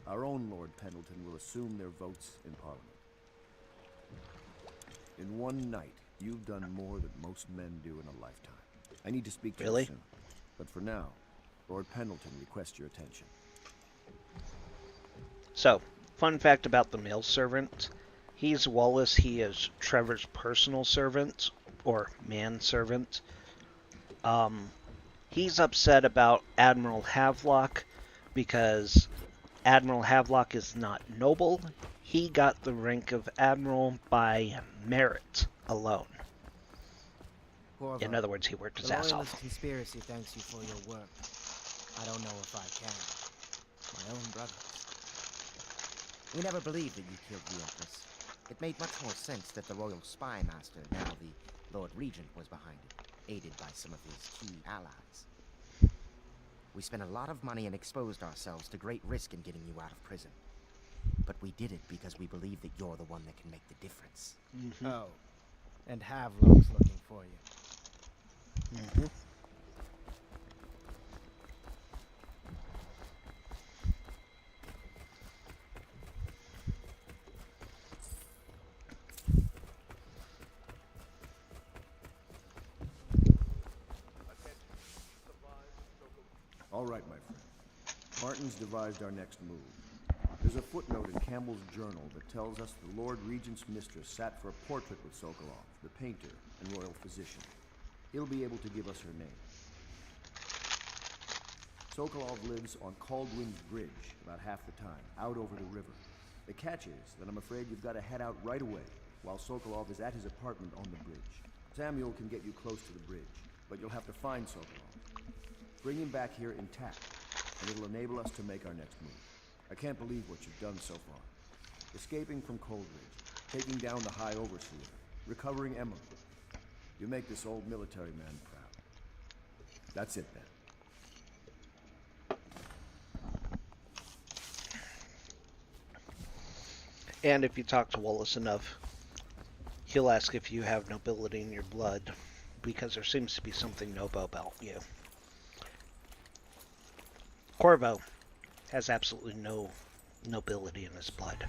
our own Lord Pendleton will assume their votes in Parliament. In one night, you've done more than most men do in a lifetime. I need to speak to you soon. But for now, Lord Pendleton requests your attention. So, fun fact about the male servant. He's Wallace. He is Trevor's personal servant, or manservant. He's upset about Admiral Havelock because Admiral Havelock is not noble. He got the rank of Admiral by merit alone. Corvo, In other words, he worked his the ass Loyalist off. Conspiracy thanks you for your work. I don't know if I can. My own brothers. We never believed that you killed the Empress. It made much more sense that the Royal Spy Master, now the Lord Regent, was behind it, aided by some of his key allies. We spent a lot of money and exposed ourselves to great risk in getting you out of prison. But we did it because we believe that you're the one that can make the difference. Mm-hmm. Oh, and Havelock's looking for you. Mm-hmm. All right, my friend. Martin's devised our next move. There's a footnote in Campbell's journal that tells us the Lord Regent's mistress sat for a portrait with Sokolov, the painter and royal physician. He'll be able to give us her name. Sokolov lives on Caldwin's Bridge about half the time, out over the river. The catch is that I'm afraid you've got to head out right away while Sokolov is at his apartment on the bridge. Samuel can get you close to the bridge, but you'll have to find Sokolov. Bring him back here intact, and it'll enable us to make our next move. I can't believe what you've done so far. Escaping from Coldridge, taking down the High Overseer, recovering Emily. You make this old military man proud. That's it, then. And if you talk to Wallace enough, he'll ask if you have nobility in your blood, because there seems to be something noble about you. Corvo has absolutely no nobility in his blood.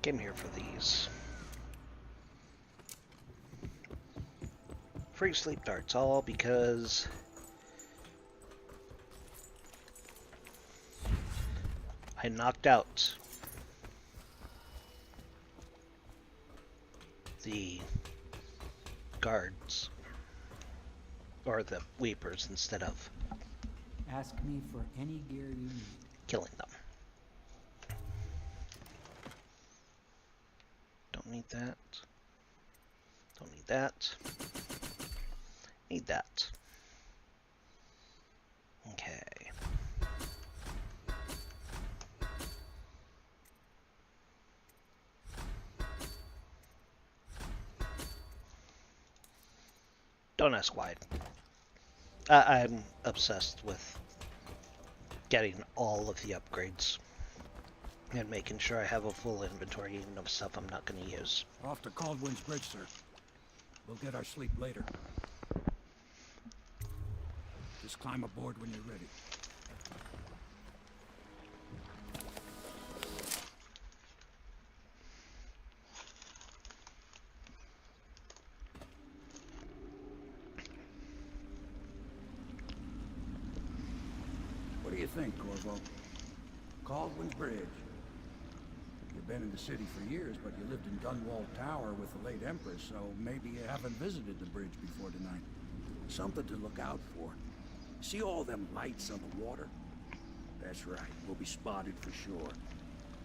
Came here for these. Free sleep darts, all because I knocked out the guards, or the weepers, instead of Ask me for any gear you need. killing them. Don't need that. Don't need that. Need that. Okay. Don't ask why. I'm obsessed with getting all of the upgrades and making sure I have a full inventory even of stuff I'm not going to use. Off to Caldwin's Bridge, sir. We'll get our sleep later. Just climb aboard when you're ready. What do you think, Corvo? Caldwin's Bridge. You've been in the city for years, but you lived in Dunwall Tower with the late Empress, so maybe you haven't visited the bridge before tonight. Something to look out for. See all them lights on the water? That's right, we'll be spotted for sure.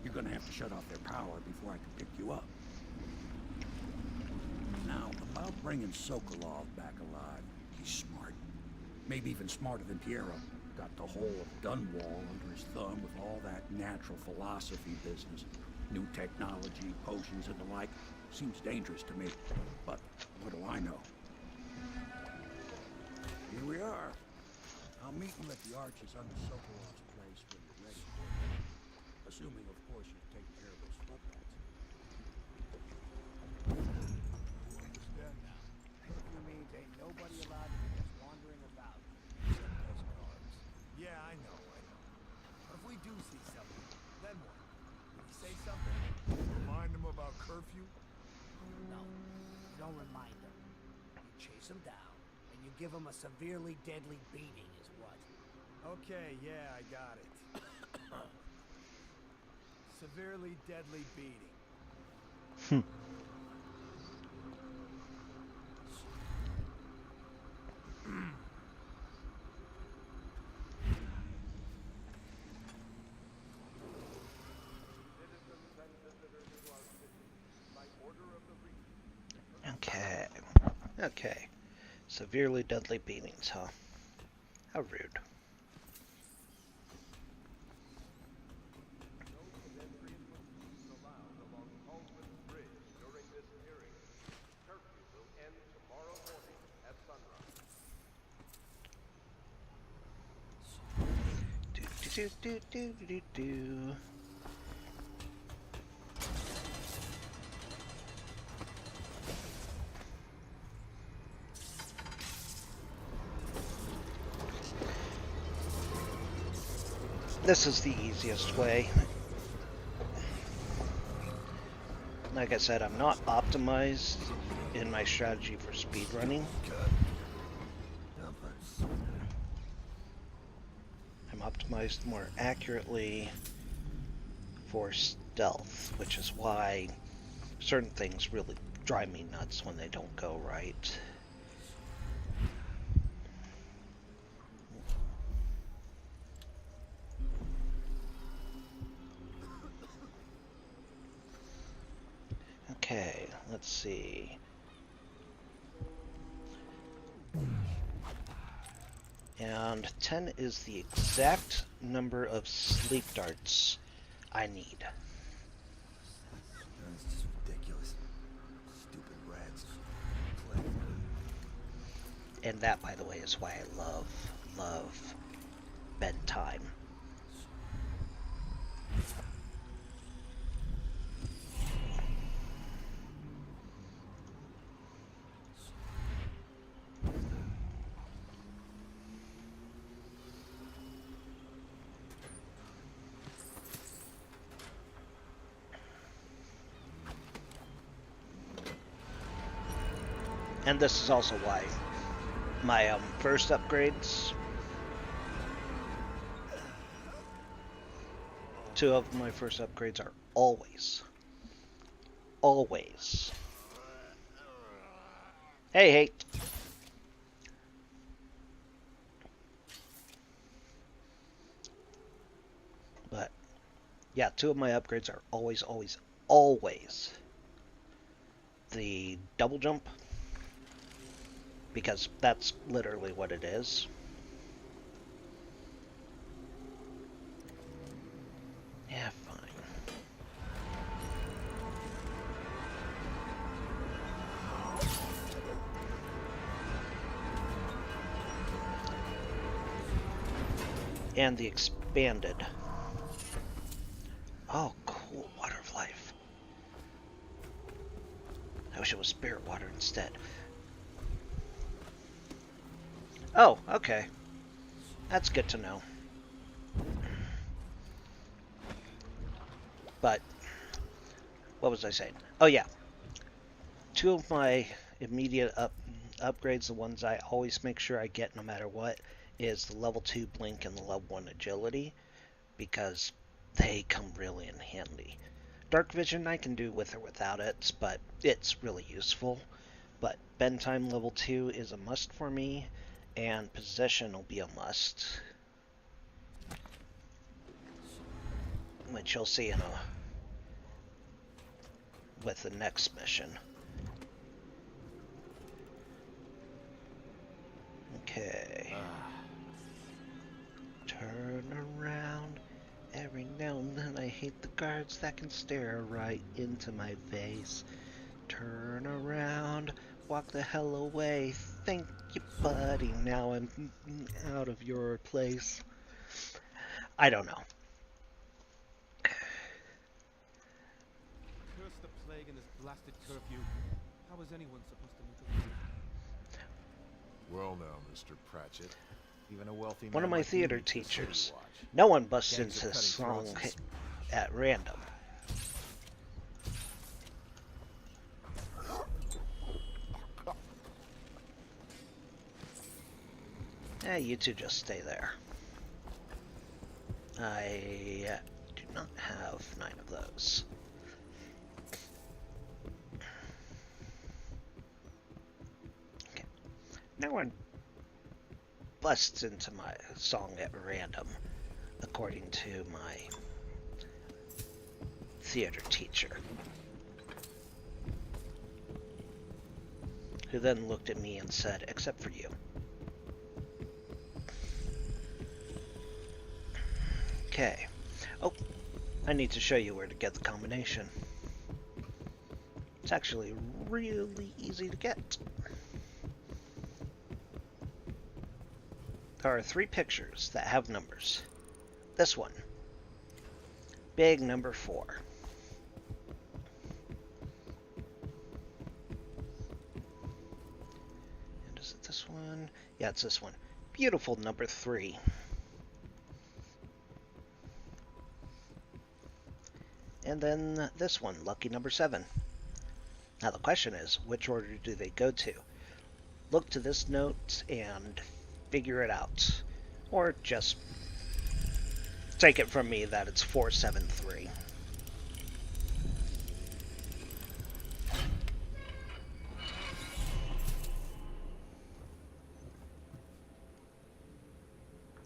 You're gonna have to shut off their power before I can pick you up. Now, about bringing Sokolov back alive, he's smart. Maybe even smarter than Piero. Got the whole of Dunwall under his thumb with all that natural philosophy business. New technology, potions and the like. Seems dangerous to me. But what do I know? Here we are. I'll meet you at the arches under Sokolov's place when you're ready. Assuming, of course, you take care of those floodlights. Understand now. Curfew means ain't nobody allowed to be just wandering about. Except those guards. Yeah, I know. But if we do see something, then what? Do we say something? Remind them about curfew? No. You don't remind them. You chase them down, and you give them a severely deadly beating is what? Okay, yeah, I got it. Severely deadly beating. Okay. Okay. Severely deadly beatings, huh? How rude. Do. This is the easiest way. Like I said, I'm not optimized in my strategy for speedrunning. I'm optimized more accurately for stealth, which is why certain things really drive me nuts when they don't go right. Okay, let's see. And 10 is the exact number of sleep darts I need. That's just ridiculous. Stupid rats. And that, by the way, is why I love bedtime. And this is also why my first upgrades, two of my first upgrades are always. Hey. But yeah, two of my upgrades are always the double jump, because that's literally what it is. Yeah, fine. and the expanded. Oh, cool. Water of life. I wish it was spirit water instead. Oh, okay. That's good to know. But, what was I saying? Oh yeah. Two of my immediate upgrades, the ones I always make sure I get no matter what, is the level 2 blink and the level 1 agility, because they come really in handy. Dark vision I can do with or without it, but it's really useful. But bend time level 2 is a must for me, and possession will be a must, which you'll see in with the next mission. Okay. Turn around. Every now and then I hate the guards that can stare right into my face. Turn around. Walk the hell away. Thank you, buddy. Now I'm out of your place. I don't know. Curse the plague and this blasted curfew. How is anyone supposed to make a living? Well now, Mr. Pratchett. Even a wealthy One of man my like you theater needs the city teachers. watch. No one busts Gangs into of this cutting song throats and at random. You two just stay there. I do not have 9 of those. Okay. No one busts into my song at random, according to my theater teacher, who then looked at me and said, "Except for you." Okay. Oh, I need to show you where to get the combination. It's actually really easy to get. There are 3 pictures that have numbers. This one. Big number 4. And is it this one? Yeah, it's this one. Beautiful number 3. And then this one, lucky number 7. Now the question is, which order do they go to? Look to this note and figure it out. Or just take it from me that it's 473.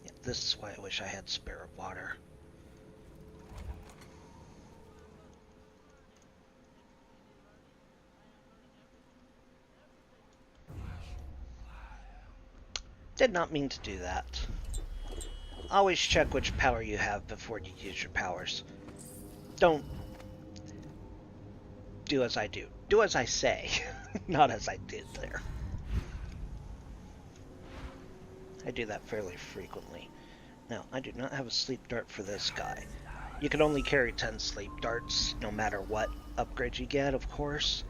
Yeah, this is why I wish I had spirit water. Did not mean to do that. Always check which power you have before you use your powers. Don't do as I do. Do as I say, not as I did there. I do that fairly frequently. Now, I do not have a sleep dart for this guy. You can only carry 10 sleep darts, no matter what upgrade you get, of course.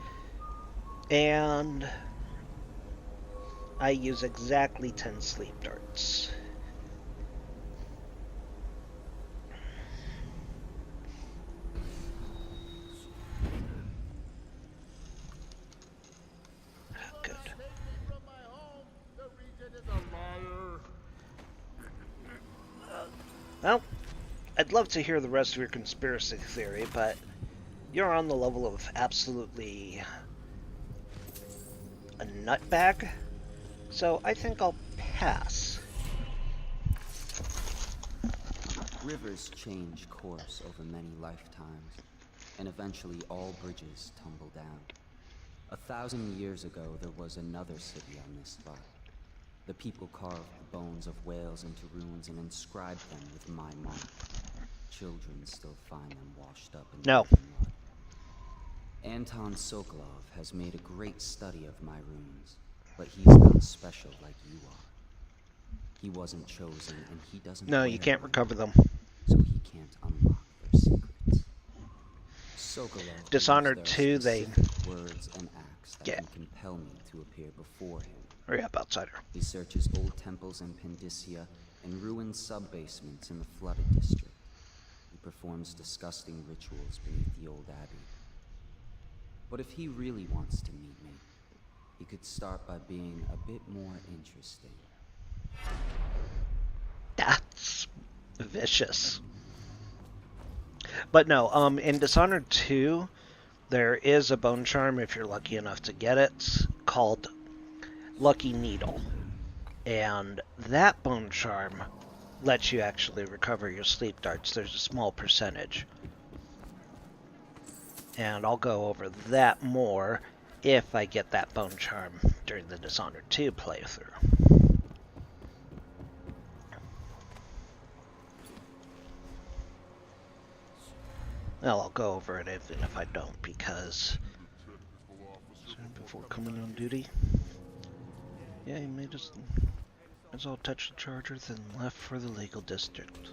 And I use exactly 10 sleep darts. Good. Well, I'd love to hear the rest of your conspiracy theory, but you're on the level of absolutely a nutbag. So I think I'll pass. Rivers change course over many lifetimes, and eventually all bridges tumble down. 1,000 years ago, there was another city on this spot. The people carved the bones of whales into runes and inscribed them with my mark. Children still find them washed up in the mud. Anton Sokolov has made a great study of my runes, but he's not special like you are. He wasn't chosen, and he doesn't. No, you can't recover them. So he can't unlock their secrets. Sokolov Dishonored believes there 2, are specific words and acts that can compel me to appear before him. Hurry up, outsider. He searches old temples in Pendicia and ruined sub-basements in the flooded district. He performs disgusting rituals beneath the old abbey. But if he really wants to meet me, he could start by being a bit more interesting. That's vicious. But no, in Dishonored 2, there is a bone charm, if you're lucky enough to get it, called Lucky Needle. And that bone charm lets you actually recover your sleep darts. There's a small percentage. And I'll go over that more if I get that bone charm during the Dishonored 2 playthrough. Well, I'll go over it even if I don't, because before coming on duty, yeah, he made us as well touch the charger, then left for the legal district.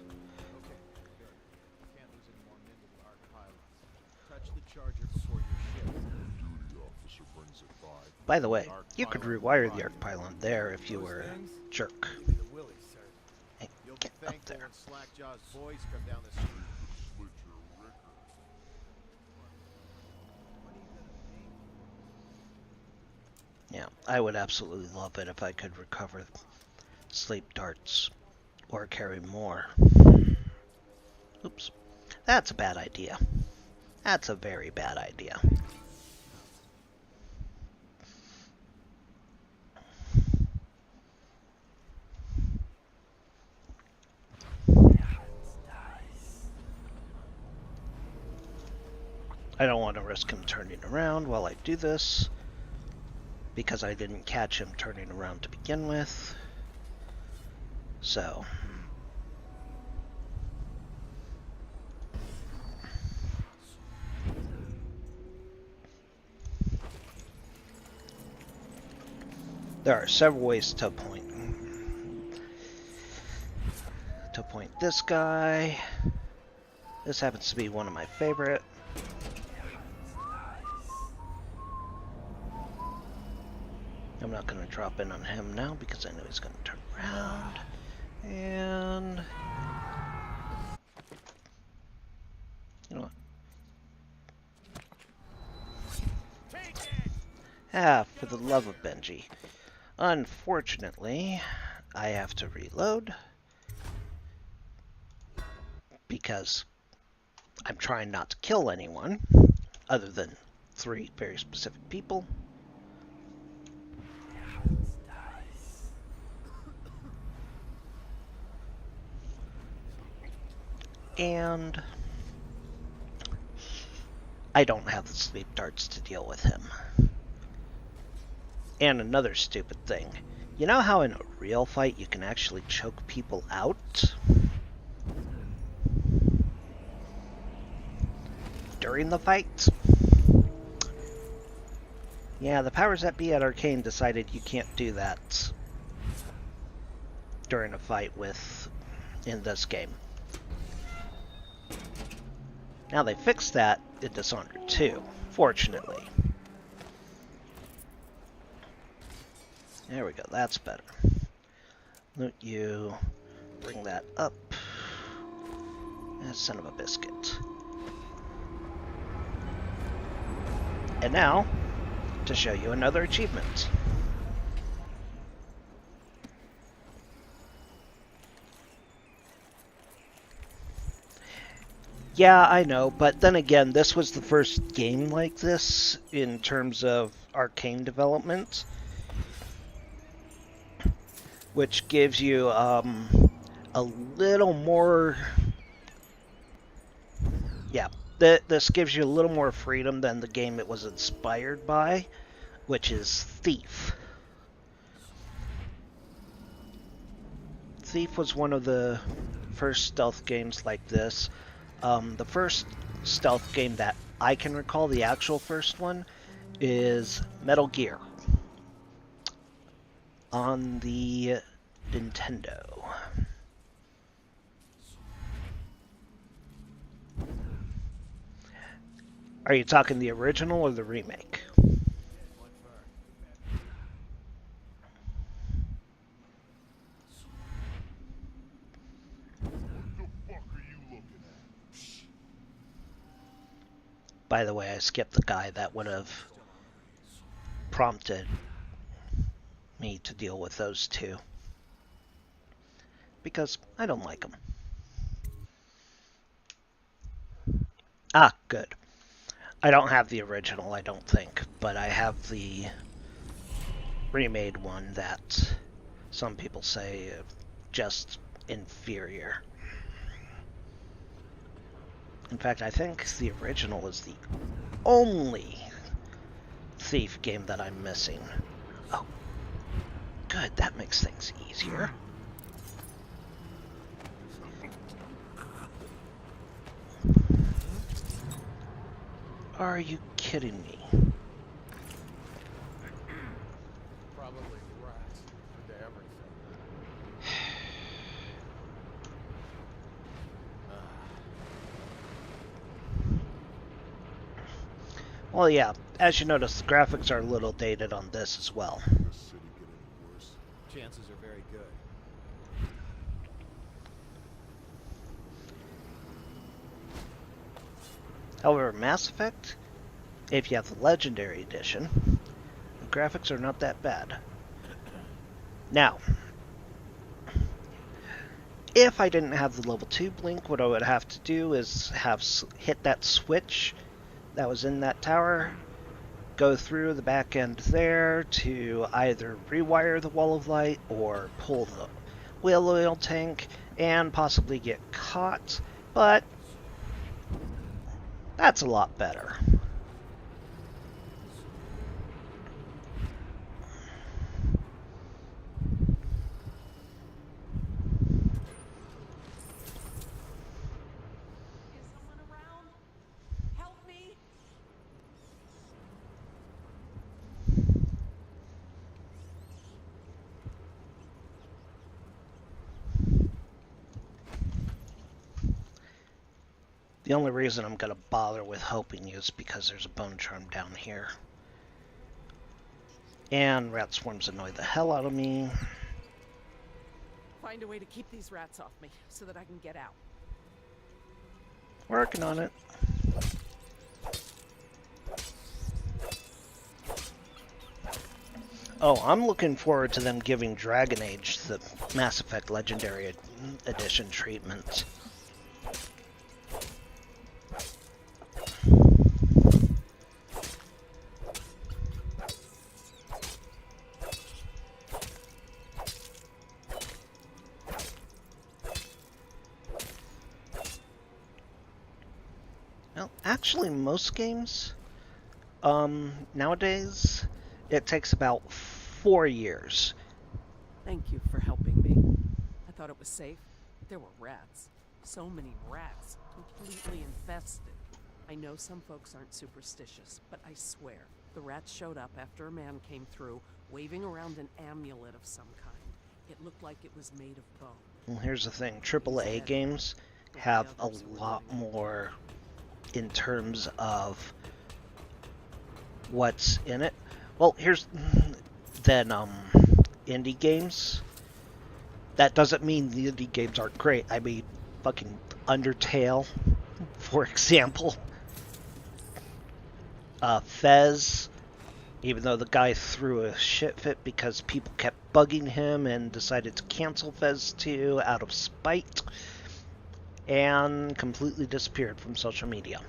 By the way, you could rewire the arc pylon there if you were a jerk. Hey, get up there. Yeah, I would absolutely love it if I could recover sleep darts or carry more. Oops. That's a bad idea. That's a very bad idea. I don't want to risk him turning around while I do this, because I didn't catch him turning around to begin with. So there are several ways to point this guy. This happens to be one of my favorite. I'm not going to drop in on him now because I know he's going to turn around. And you know what? Ah, for the love of Benji. Unfortunately, I have to reload because I'm trying not to kill anyone other than 3 very specific people. And I don't have the sleep darts to deal with him. And another stupid thing. You know how in a real fight you can actually choke people out? During the fight? Yeah, the powers that be at Arcane decided you can't do that during a fight in this game. Now they fixed that in Dishonored 2, fortunately. There we go, that's better. Loot you, bring that up. Son of a biscuit. And now, to show you another achievement. Yeah, I know, but then again, this was the first game like this in terms of Arcane development, which gives you a little more... Yeah, this gives you a little more freedom than the game it was inspired by, which is Thief. Thief was one of the first stealth games like this. The first stealth game that I can recall, the actual first one, is Metal Gear. On the Nintendo. Are you talking the original or the remake? By the way, I skipped the guy that would have prompted me to deal with those two. Because I don't like them. Ah, good. I don't have the original, I don't think, but I have the remade one that some people say just inferior. In fact, I think the original is the only Thief game that I'm missing. Oh, good, that makes things easier. Are you kidding me? Probably rats into everything. Well, yeah, as you notice, the graphics are a little dated on this as well. This city get any worse? Chances are very good. However, Mass Effect, if you have the Legendary Edition, the graphics are not that bad. Now, if I didn't have the level 2 blink, what I would have to do is hit that switch that was in that tower, go through the back end there to either rewire the wall of light or pull the wheel oil tank and possibly get caught, but that's a lot better. Is someone around? Help me! The only reason I'm going to bother with helping you is because there's a bone charm down here. And rat swarms annoy the hell out of me. Find a way to keep these rats off me so that I can get out. Working on it. Oh, I'm looking forward to them giving Dragon Age the Mass Effect Legendary Edition treatment. Well, actually, most games, nowadays, it takes about 4 years. Thank you for helping me. I thought it was safe. There were rats. So many rats. Completely infested. I know some folks aren't superstitious, but I swear, the rats showed up after a man came through, waving around an amulet of some kind. It looked like it was made of bone. Well, here's the thing. AAA games have a lot more in terms of what's in it. Well, here's than indie games. That doesn't mean the indie games aren't great. I mean, fucking Undertale, for example. Fez, even though the guy threw a shit fit because people kept bugging him and decided to cancel Fez 2 out of spite, and completely disappeared from social media.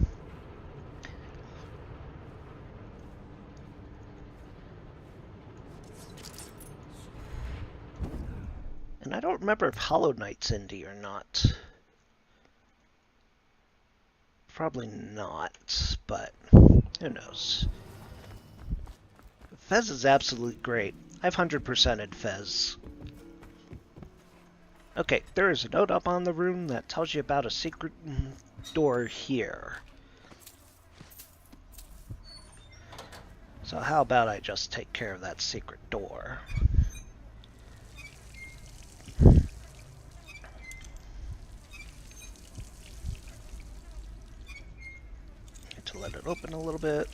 And I don't remember if Hollow Knight's indie or not. Probably not, but who knows. Fez is absolutely great. I've 100%ed Fez. Okay, there is a note up on the room that tells you about a secret door here. So how about I just take care of that secret door? to let it open a little bit.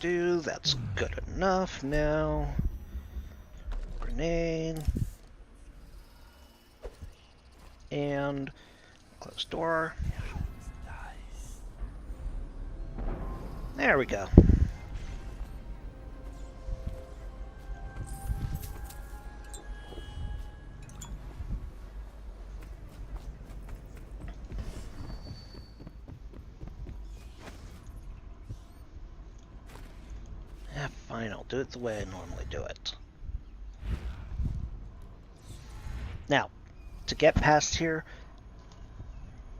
That's good enough now. Grenade. And close door. There we go. Yeah, fine, I'll do it the way I normally do it. Now, to get past here,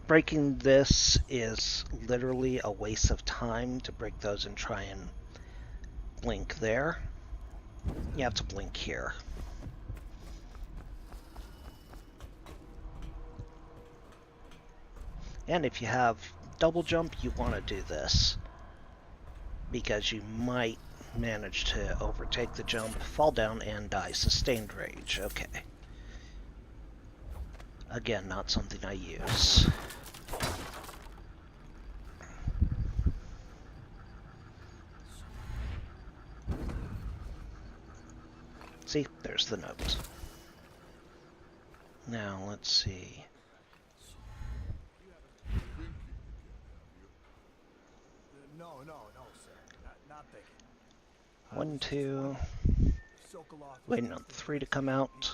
breaking this is literally a waste of time to break those and try and blink there. You have to blink here. And if you have double jump, you want to do this, because you might manage to overtake the jump, fall down, and die. Sustained rage. Okay. Again, not something I use. See, there's the note. Now, let's see. No, sir. Not thinking. 1, 2. Waiting on 3 to come out.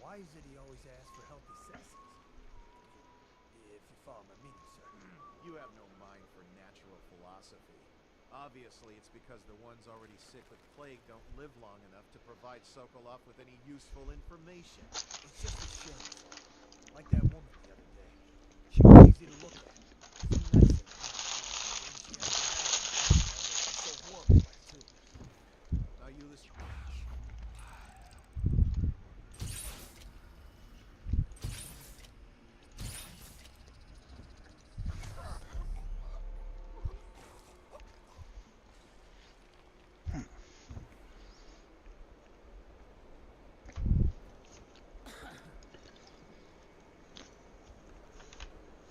Why is it he always asks for healthy citizens? If you follow my meaning, sir. You have no mind for natural philosophy. Obviously, it's because the ones already sick with plague don't live long enough to provide Sokolov with any useful information. It's just a shame. Like that woman the other day. She was easy to look at. So nice and so horrible, too. Now you listen.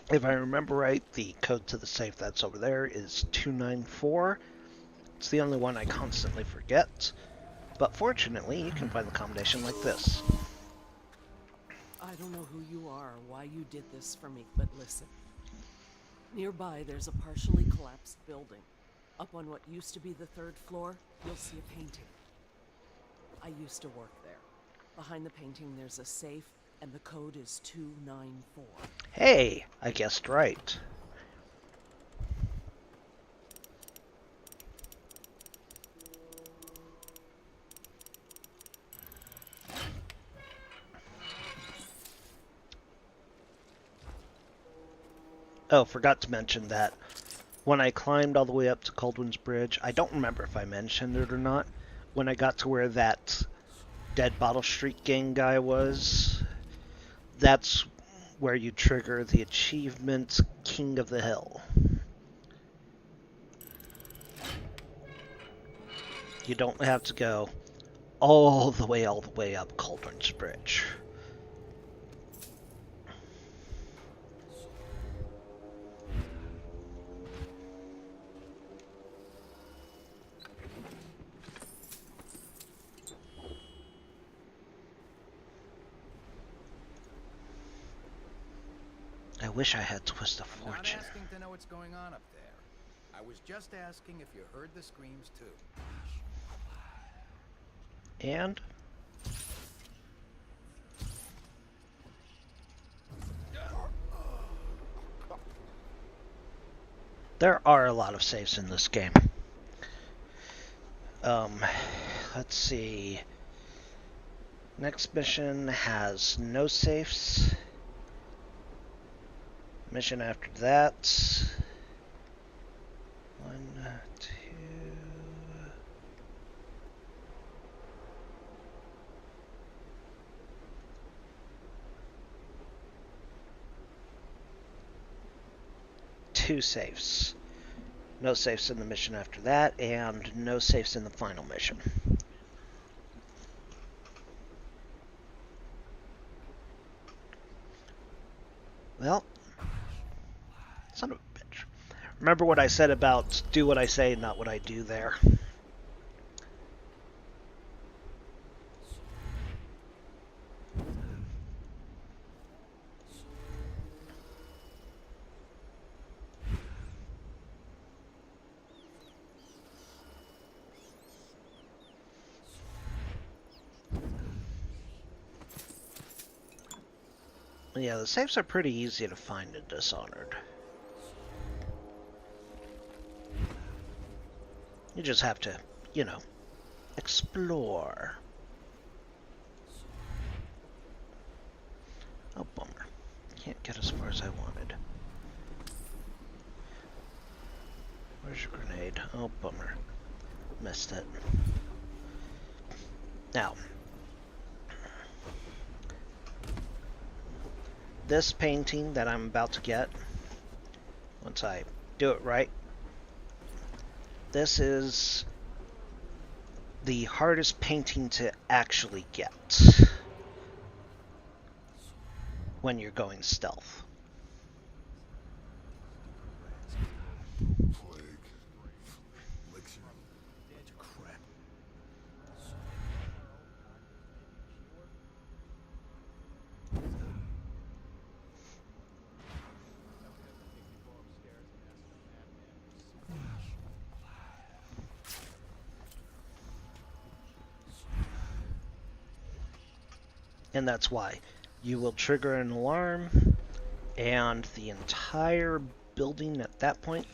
If I remember right, the code to the safe that's over there is 294. It's the only one I constantly forget. But fortunately, you can find the combination like this. I don't know who you are or why you did this for me, but listen. Nearby, there's a partially collapsed building. Up on what used to be the 3rd floor, you'll see a painting. I used to work there. Behind the painting, there's a safe, and the code is 294. Hey, I guessed right. Oh, forgot to mention that when I climbed all the way up to Coldwin's Bridge, I don't remember if I mentioned it or not, when I got to where that dead Bottle Street gang guy was, that's where you trigger the achievement King of the Hill. You don't have to go all the way up Coldwin's Bridge. I wish I had Twist of I'm not Fortune. asking to know what's going on up there. I was just asking if you heard the screams too. And there are a lot of saves in this game. Let's see. Next mission has no safes. Mission after that. 1, 2. Two safes. No safes in the mission after that, and no safes in the final mission. Well, son of a bitch. Remember what I said about do what I say, not what I do there. Yeah, the safes are pretty easy to find in Dishonored. You just have to, you know, explore. Oh, bummer. Can't get as far as I wanted. Where's your grenade? Oh, bummer. Missed it. Now, this painting that I'm about to get, once I do it right, this is the hardest painting to actually get when you're going stealth. And that's why you will trigger an alarm, and the entire building at that point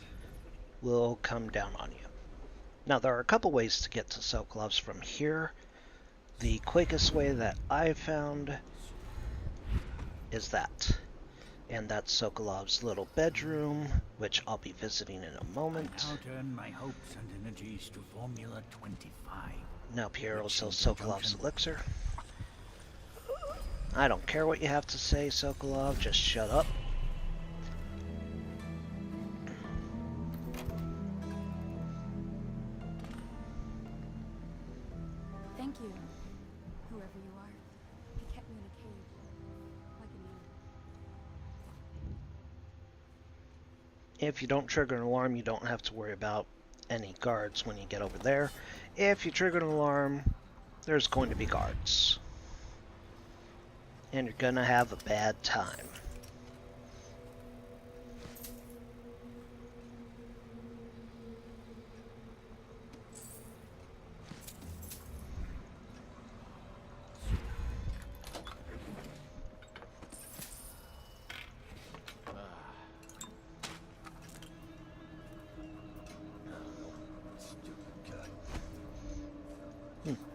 will come down on you. Now, there are a couple ways to get to Sokolov's from here. The quickest way that I've found is that. And that's Sokolov's little bedroom, which I'll be visiting in a moment. I now turn my hopes and energies to Formula 25. Now Piero sells Sokolov's elixir. I don't care what you have to say, Sokolov, just shut up. Thank you, whoever you are. You kept me in a cage, like an animal. If you don't trigger an alarm, you don't have to worry about any guards when you get over there. If you trigger an alarm, there's going to be guards. And you're gonna have a bad time.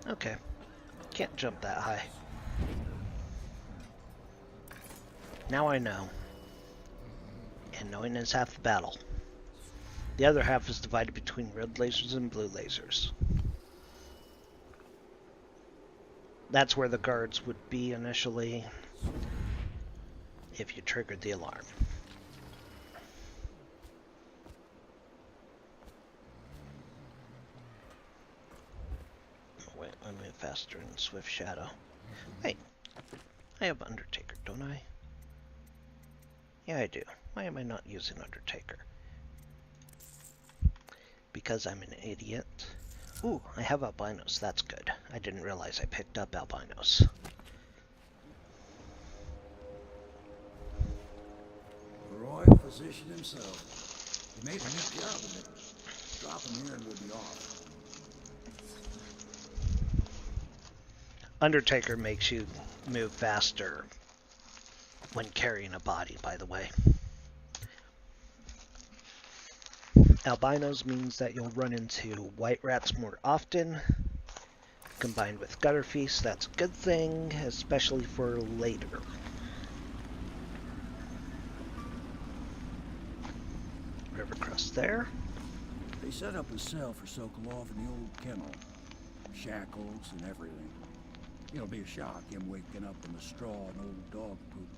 Okay. Can't jump that high. Now I know. And knowing is half the battle. The other half is divided between red lasers and blue lasers. That's where the guards would be initially if you triggered the alarm. Oh, wait, I move faster in Swift Shadow. Wait, I have Undertaker, don't I? Yeah, I do. Why am I not using Undertaker? Because I'm an idiot. Ooh, I have albinos. That's good. I didn't realize I picked up albinos. The royal physician himself. He made a nice job of it. Drop him here and we'll be off. Undertaker makes you move faster when carrying a body, by the way. Albinos means that you'll run into white rats more often. Combined with gutter feast, that's a good thing, especially for later. River crust there. They set up a cell for Sokolov in the old kennel. Shackles and everything. It'll be a shock, him waking up in the straw and old dog poop.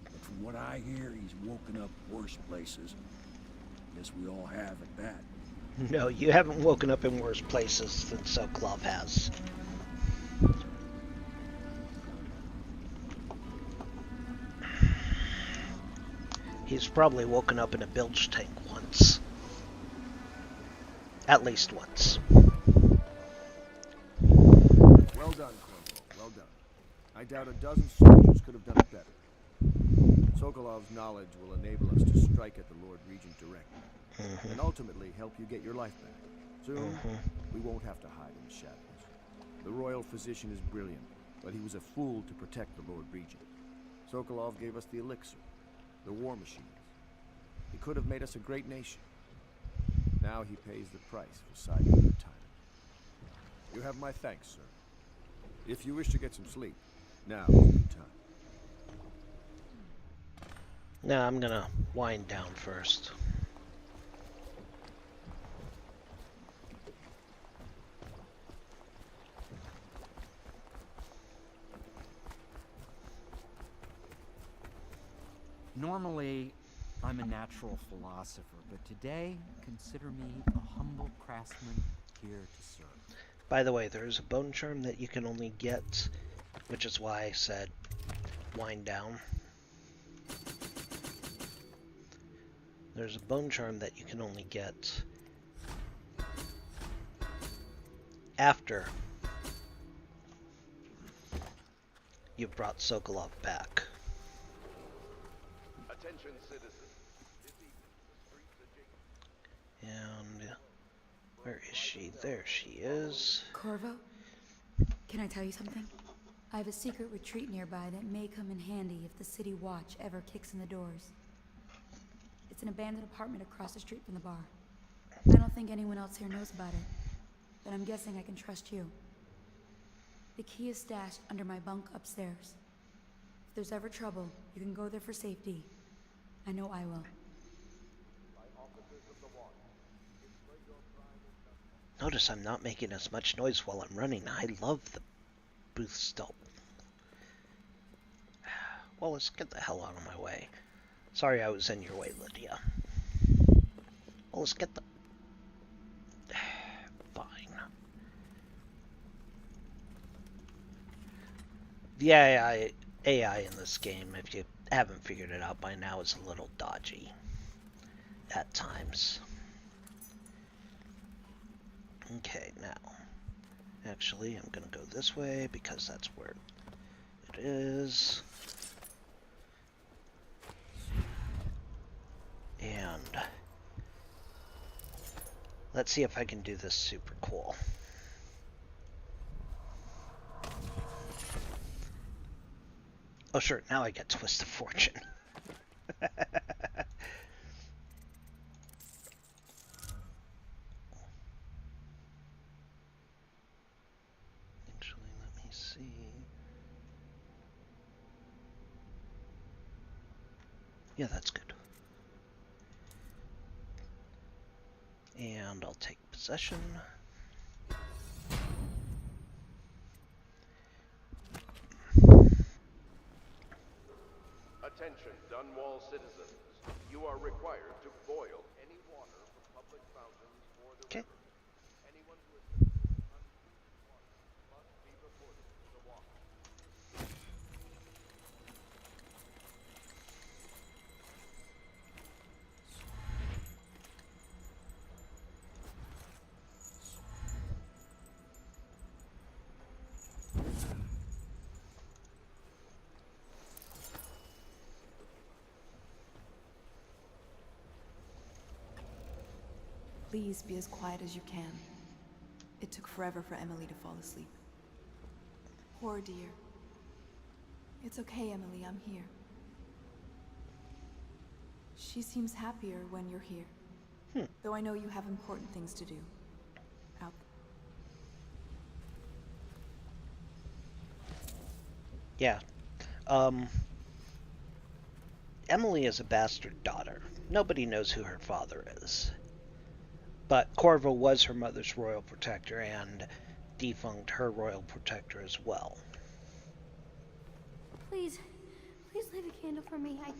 But from what I hear, he's woken up worse places. Guess we all have at that. No, you haven't woken up in worse places than Sokolov has. He's probably woken up in a bilge tank once. At least once. Well done, Corvo. Well done. I doubt a dozen soldiers could have done it better. Sokolov's knowledge will enable us to strike at the Lord Regent directly, and ultimately help you get your life back. Soon, we won't have to hide in the shadows. The royal physician is brilliant, but he was a fool to protect the Lord Regent. Sokolov gave us the elixir, the war machines. He could have made us a great nation. Now he pays the price for siding with the tyrant. You have my thanks, sir. If you wish to get some sleep, now is a good time. Now I'm gonna wind down first. Normally, I'm a natural philosopher, but today, consider me a humble craftsman here to serve. By the way, there's a bone charm that you can only get, which is why I said wind down. There's a bone charm that you can only get after you've brought Sokolov back. Attention, citizens. And where is she? There she is. Corvo, can I tell you something? I have a secret retreat nearby that may come in handy if the city watch ever kicks in the doors. It's an abandoned apartment across the street from the bar. I don't think anyone else here knows about it, but I'm guessing I can trust you. The key is stashed under my bunk upstairs. If there's ever trouble, you can go there for safety. I know I will. Notice I'm not making as much noise while I'm running. I love the booth still. Well, let's get the hell out of my way. Sorry I was in your way, Lydia. Well, let's get the... Fine. The AI in this game, if you haven't figured it out by now, is a little dodgy at times. Okay, now, actually, I'm gonna go this way because that's where it is. And let's see if I can do this super cool. Oh, sure, now I get Twist of Fortune. Actually, let me see. Yeah, that's good. And I'll take possession. Attention, Dunwall citizens. You are required to boil any water from public fountains or the river. Anyone who is unclean water must be reported to the watch. Please be as quiet as you can. It took forever for Emily to fall asleep. Poor dear. It's okay, Emily, I'm here. She seems happier when you're here. Though I know you have important things to do. Out. Yeah. Emily is a bastard daughter. Nobody knows who her father is. But Corvo was her mother's royal protector and defunct her royal protector as well. Please, please leave a candle for me. It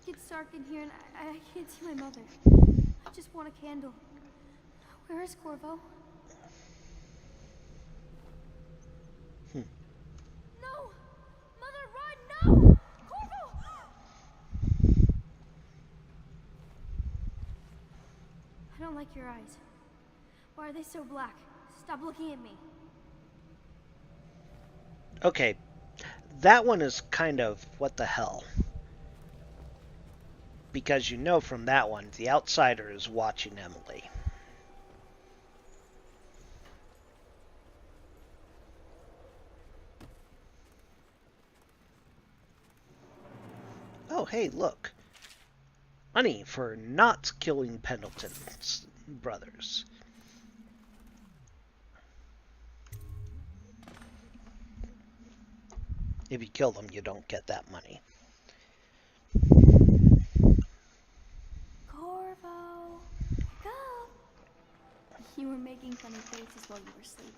gets dark in here and I can't see my mother. I just want a candle. Where is Corvo? No! Mother, run! No! Corvo! I don't like your eyes. Why are they so black? Stop looking at me. Okay, that one is kind of what the hell. Because you know from that one, the outsider is watching Emily. Oh, hey, look. Money for not killing Pendleton's brothers. If you kill them, you don't get that money. Corvo, wake up. You were making funny faces while you were sleeping.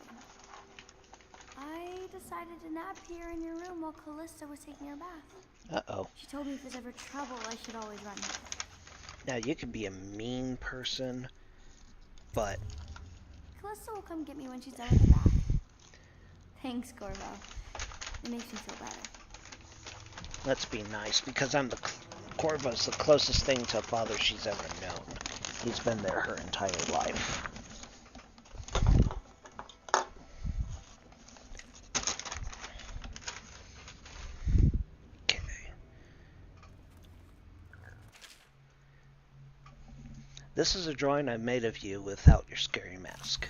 I decided to nap here in your room while Callista was taking her bath. Uh-oh. She told me if there's ever trouble, I should always run here. Now, you can be a mean person, but... Callista will come get me when she's done with her bath. Thanks, Corvo. It makes me feel better. Let's be nice, because Corvo's the closest thing to a father she's ever known. He's been there her entire life. Okay. This is a drawing I made of you without your scary mask.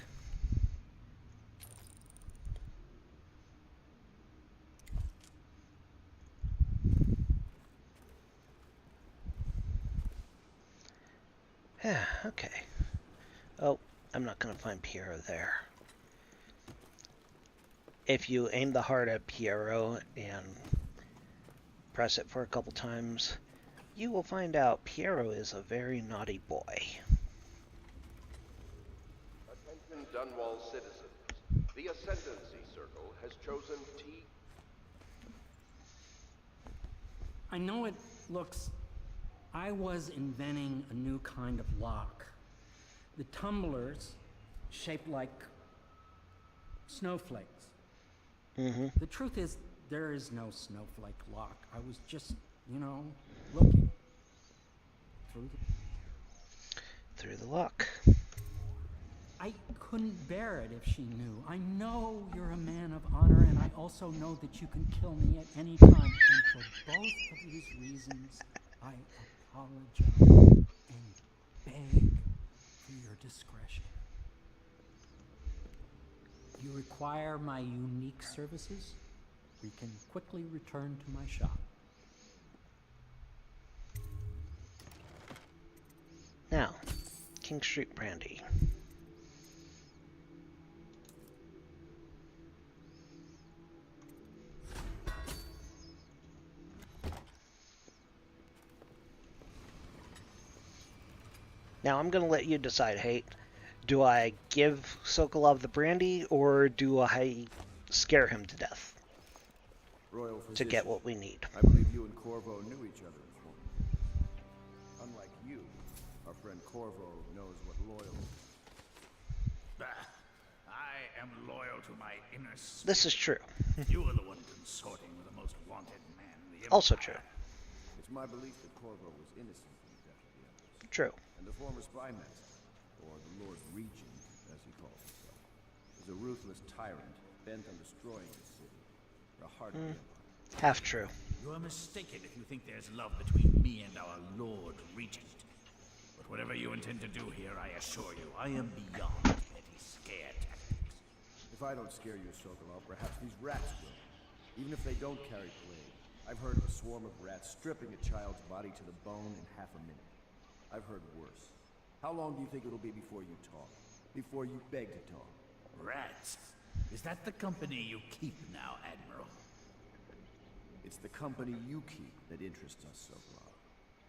Yeah, okay. Oh, I'm not going to find Piero there. If you aim the heart at Piero and press it for a couple times, you will find out Piero is a very naughty boy. Attention Dunwall citizens. The Ascendancy Circle has chosen T. I know it looks... I was inventing a new kind of lock. The tumblers, shaped like snowflakes. Mm-hmm. The truth is, there is no snowflake lock. I was just, looking. Through the lock. I couldn't bear it if she knew. I know you're a man of honor, and I also know that you can kill me at any time. And for both of these reasons, I apologize and beg for your discretion. You require my unique services? We can quickly return to my shop. Now, King Street Brandy. Now I'm going to let you decide, Hate. Do I give Sokolov the brandy, or do I scare him to death? Royal to get what we need. I believe you and Corvo knew each other before. Unlike you, our friend Corvo knows what loyal is. Bah, I am loyal to my inner spirit. This is true. You are the one consorting with the most wanted man in the Empire. Also true. It's my belief that Corvo was innocent in the death of the Empress. True. And the former spy master, or the Lord Regent, as he calls himself, is a ruthless tyrant bent on destroying the city, the heart of the Empire. Half true. You are mistaken if you think there's love between me and our Lord Regent. But whatever you intend to do here, I assure you, I am beyond petty scare tactics. If I don't scare you, Sokolov, perhaps these rats will. Even if they don't carry plague. I've heard of a swarm of rats stripping a child's body to the bone in half a minute. I've heard worse. How long do you think it'll be before you talk? Before you beg to talk? Rats? Is that the company you keep now, Admiral? It's the company you keep that interests us, Sokolov.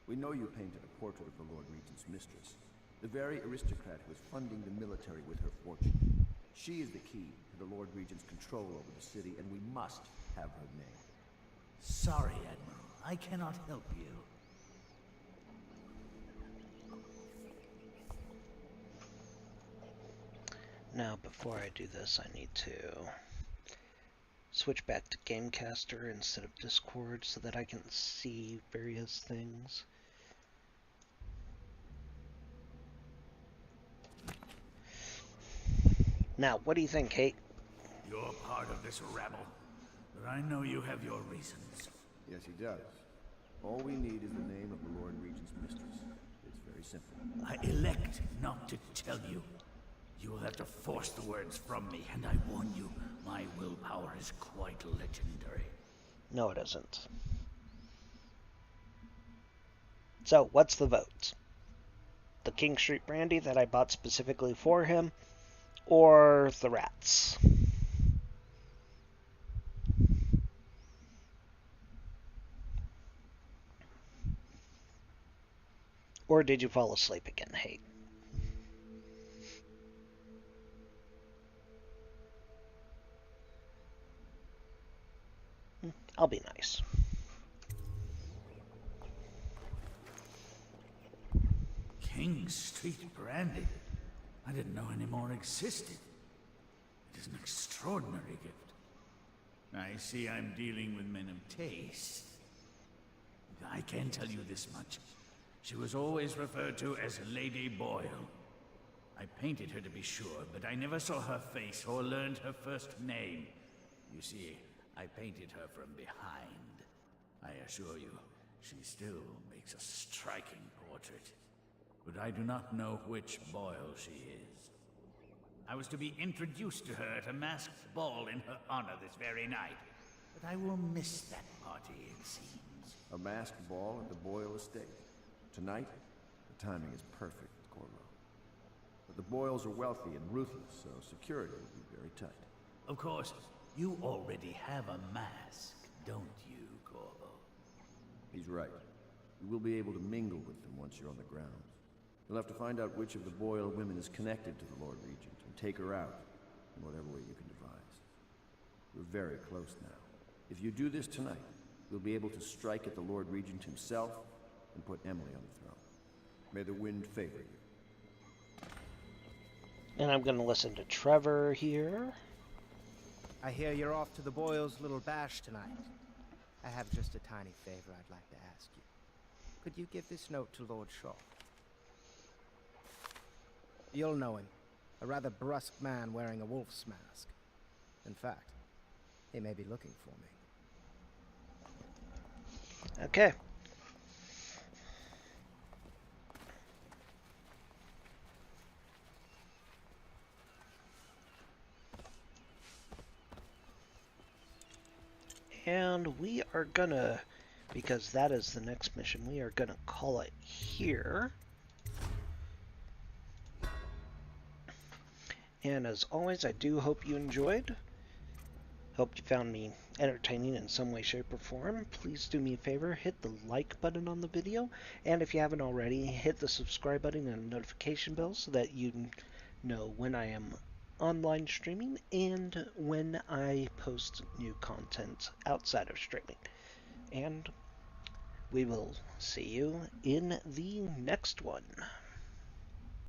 We know you painted a portrait of the Lord Regent's mistress, the very aristocrat who is funding the military with her fortune. She is the key to the Lord Regent's control over the city, and we must have her name. Sorry, Admiral. I cannot help you. Now, before I do this, I need to switch back to Gamecaster instead of Discord so that I can see various things. Now, what do you think, Kate? You're part of this rabble, but I know you have your reasons. Yes, he does. All we need is the name of the Lord Regent's mistress. It's very simple. I elect not to tell you. You will have to force the words from me, and I warn you, my willpower is quite legendary. No, it isn't. So, what's the vote? The King Street brandy that I bought specifically for him, or the rats? Or did you fall asleep again, Hate? I'll be nice. King Street brandy? I didn't know any more existed. It is an extraordinary gift. I see I'm dealing with men of taste. I can tell you this much. She was always referred to as Lady Boyle. I painted her to be sure, but I never saw her face or learned her first name. You see, I painted her from behind. I assure you, she still makes a striking portrait. But I do not know which Boyle she is. I was to be introduced to her at a masked ball in her honor this very night. But I will miss that party, it seems. A masked ball at the Boyle estate. Tonight, the timing is perfect, Corvo. But the Boyles are wealthy and ruthless, so security will be very tight. Of course, you already have a mask, don't you, Corvo? He's right. You will be able to mingle with them once you're on the grounds. You'll have to find out which of the Boyle women is connected to the Lord Regent, and take her out, in whatever way you can devise. We're very close now. If you do this tonight, you'll be able to strike at the Lord Regent himself, and put Emily on the throne. May the wind favor you. And I'm going to listen to Trevor here. I hear you're off to the Boyles' little bash tonight. I have just a tiny favor I'd like to ask you. Could you give this note to Lord Shaw? You'll know him. A rather brusque man wearing a wolf's mask. In fact, he may be looking for me. Okay. And we are gonna, because that is the next mission, we are gonna call it here. And as always, I do hope you enjoyed. Hope you found me entertaining in some way, shape, or form. Please do me a favor, hit the like button on the video. And if you haven't already, hit the subscribe button and notification bell so that you know when I am online streaming and when I post new content outside of streaming. And we will see you in the next one.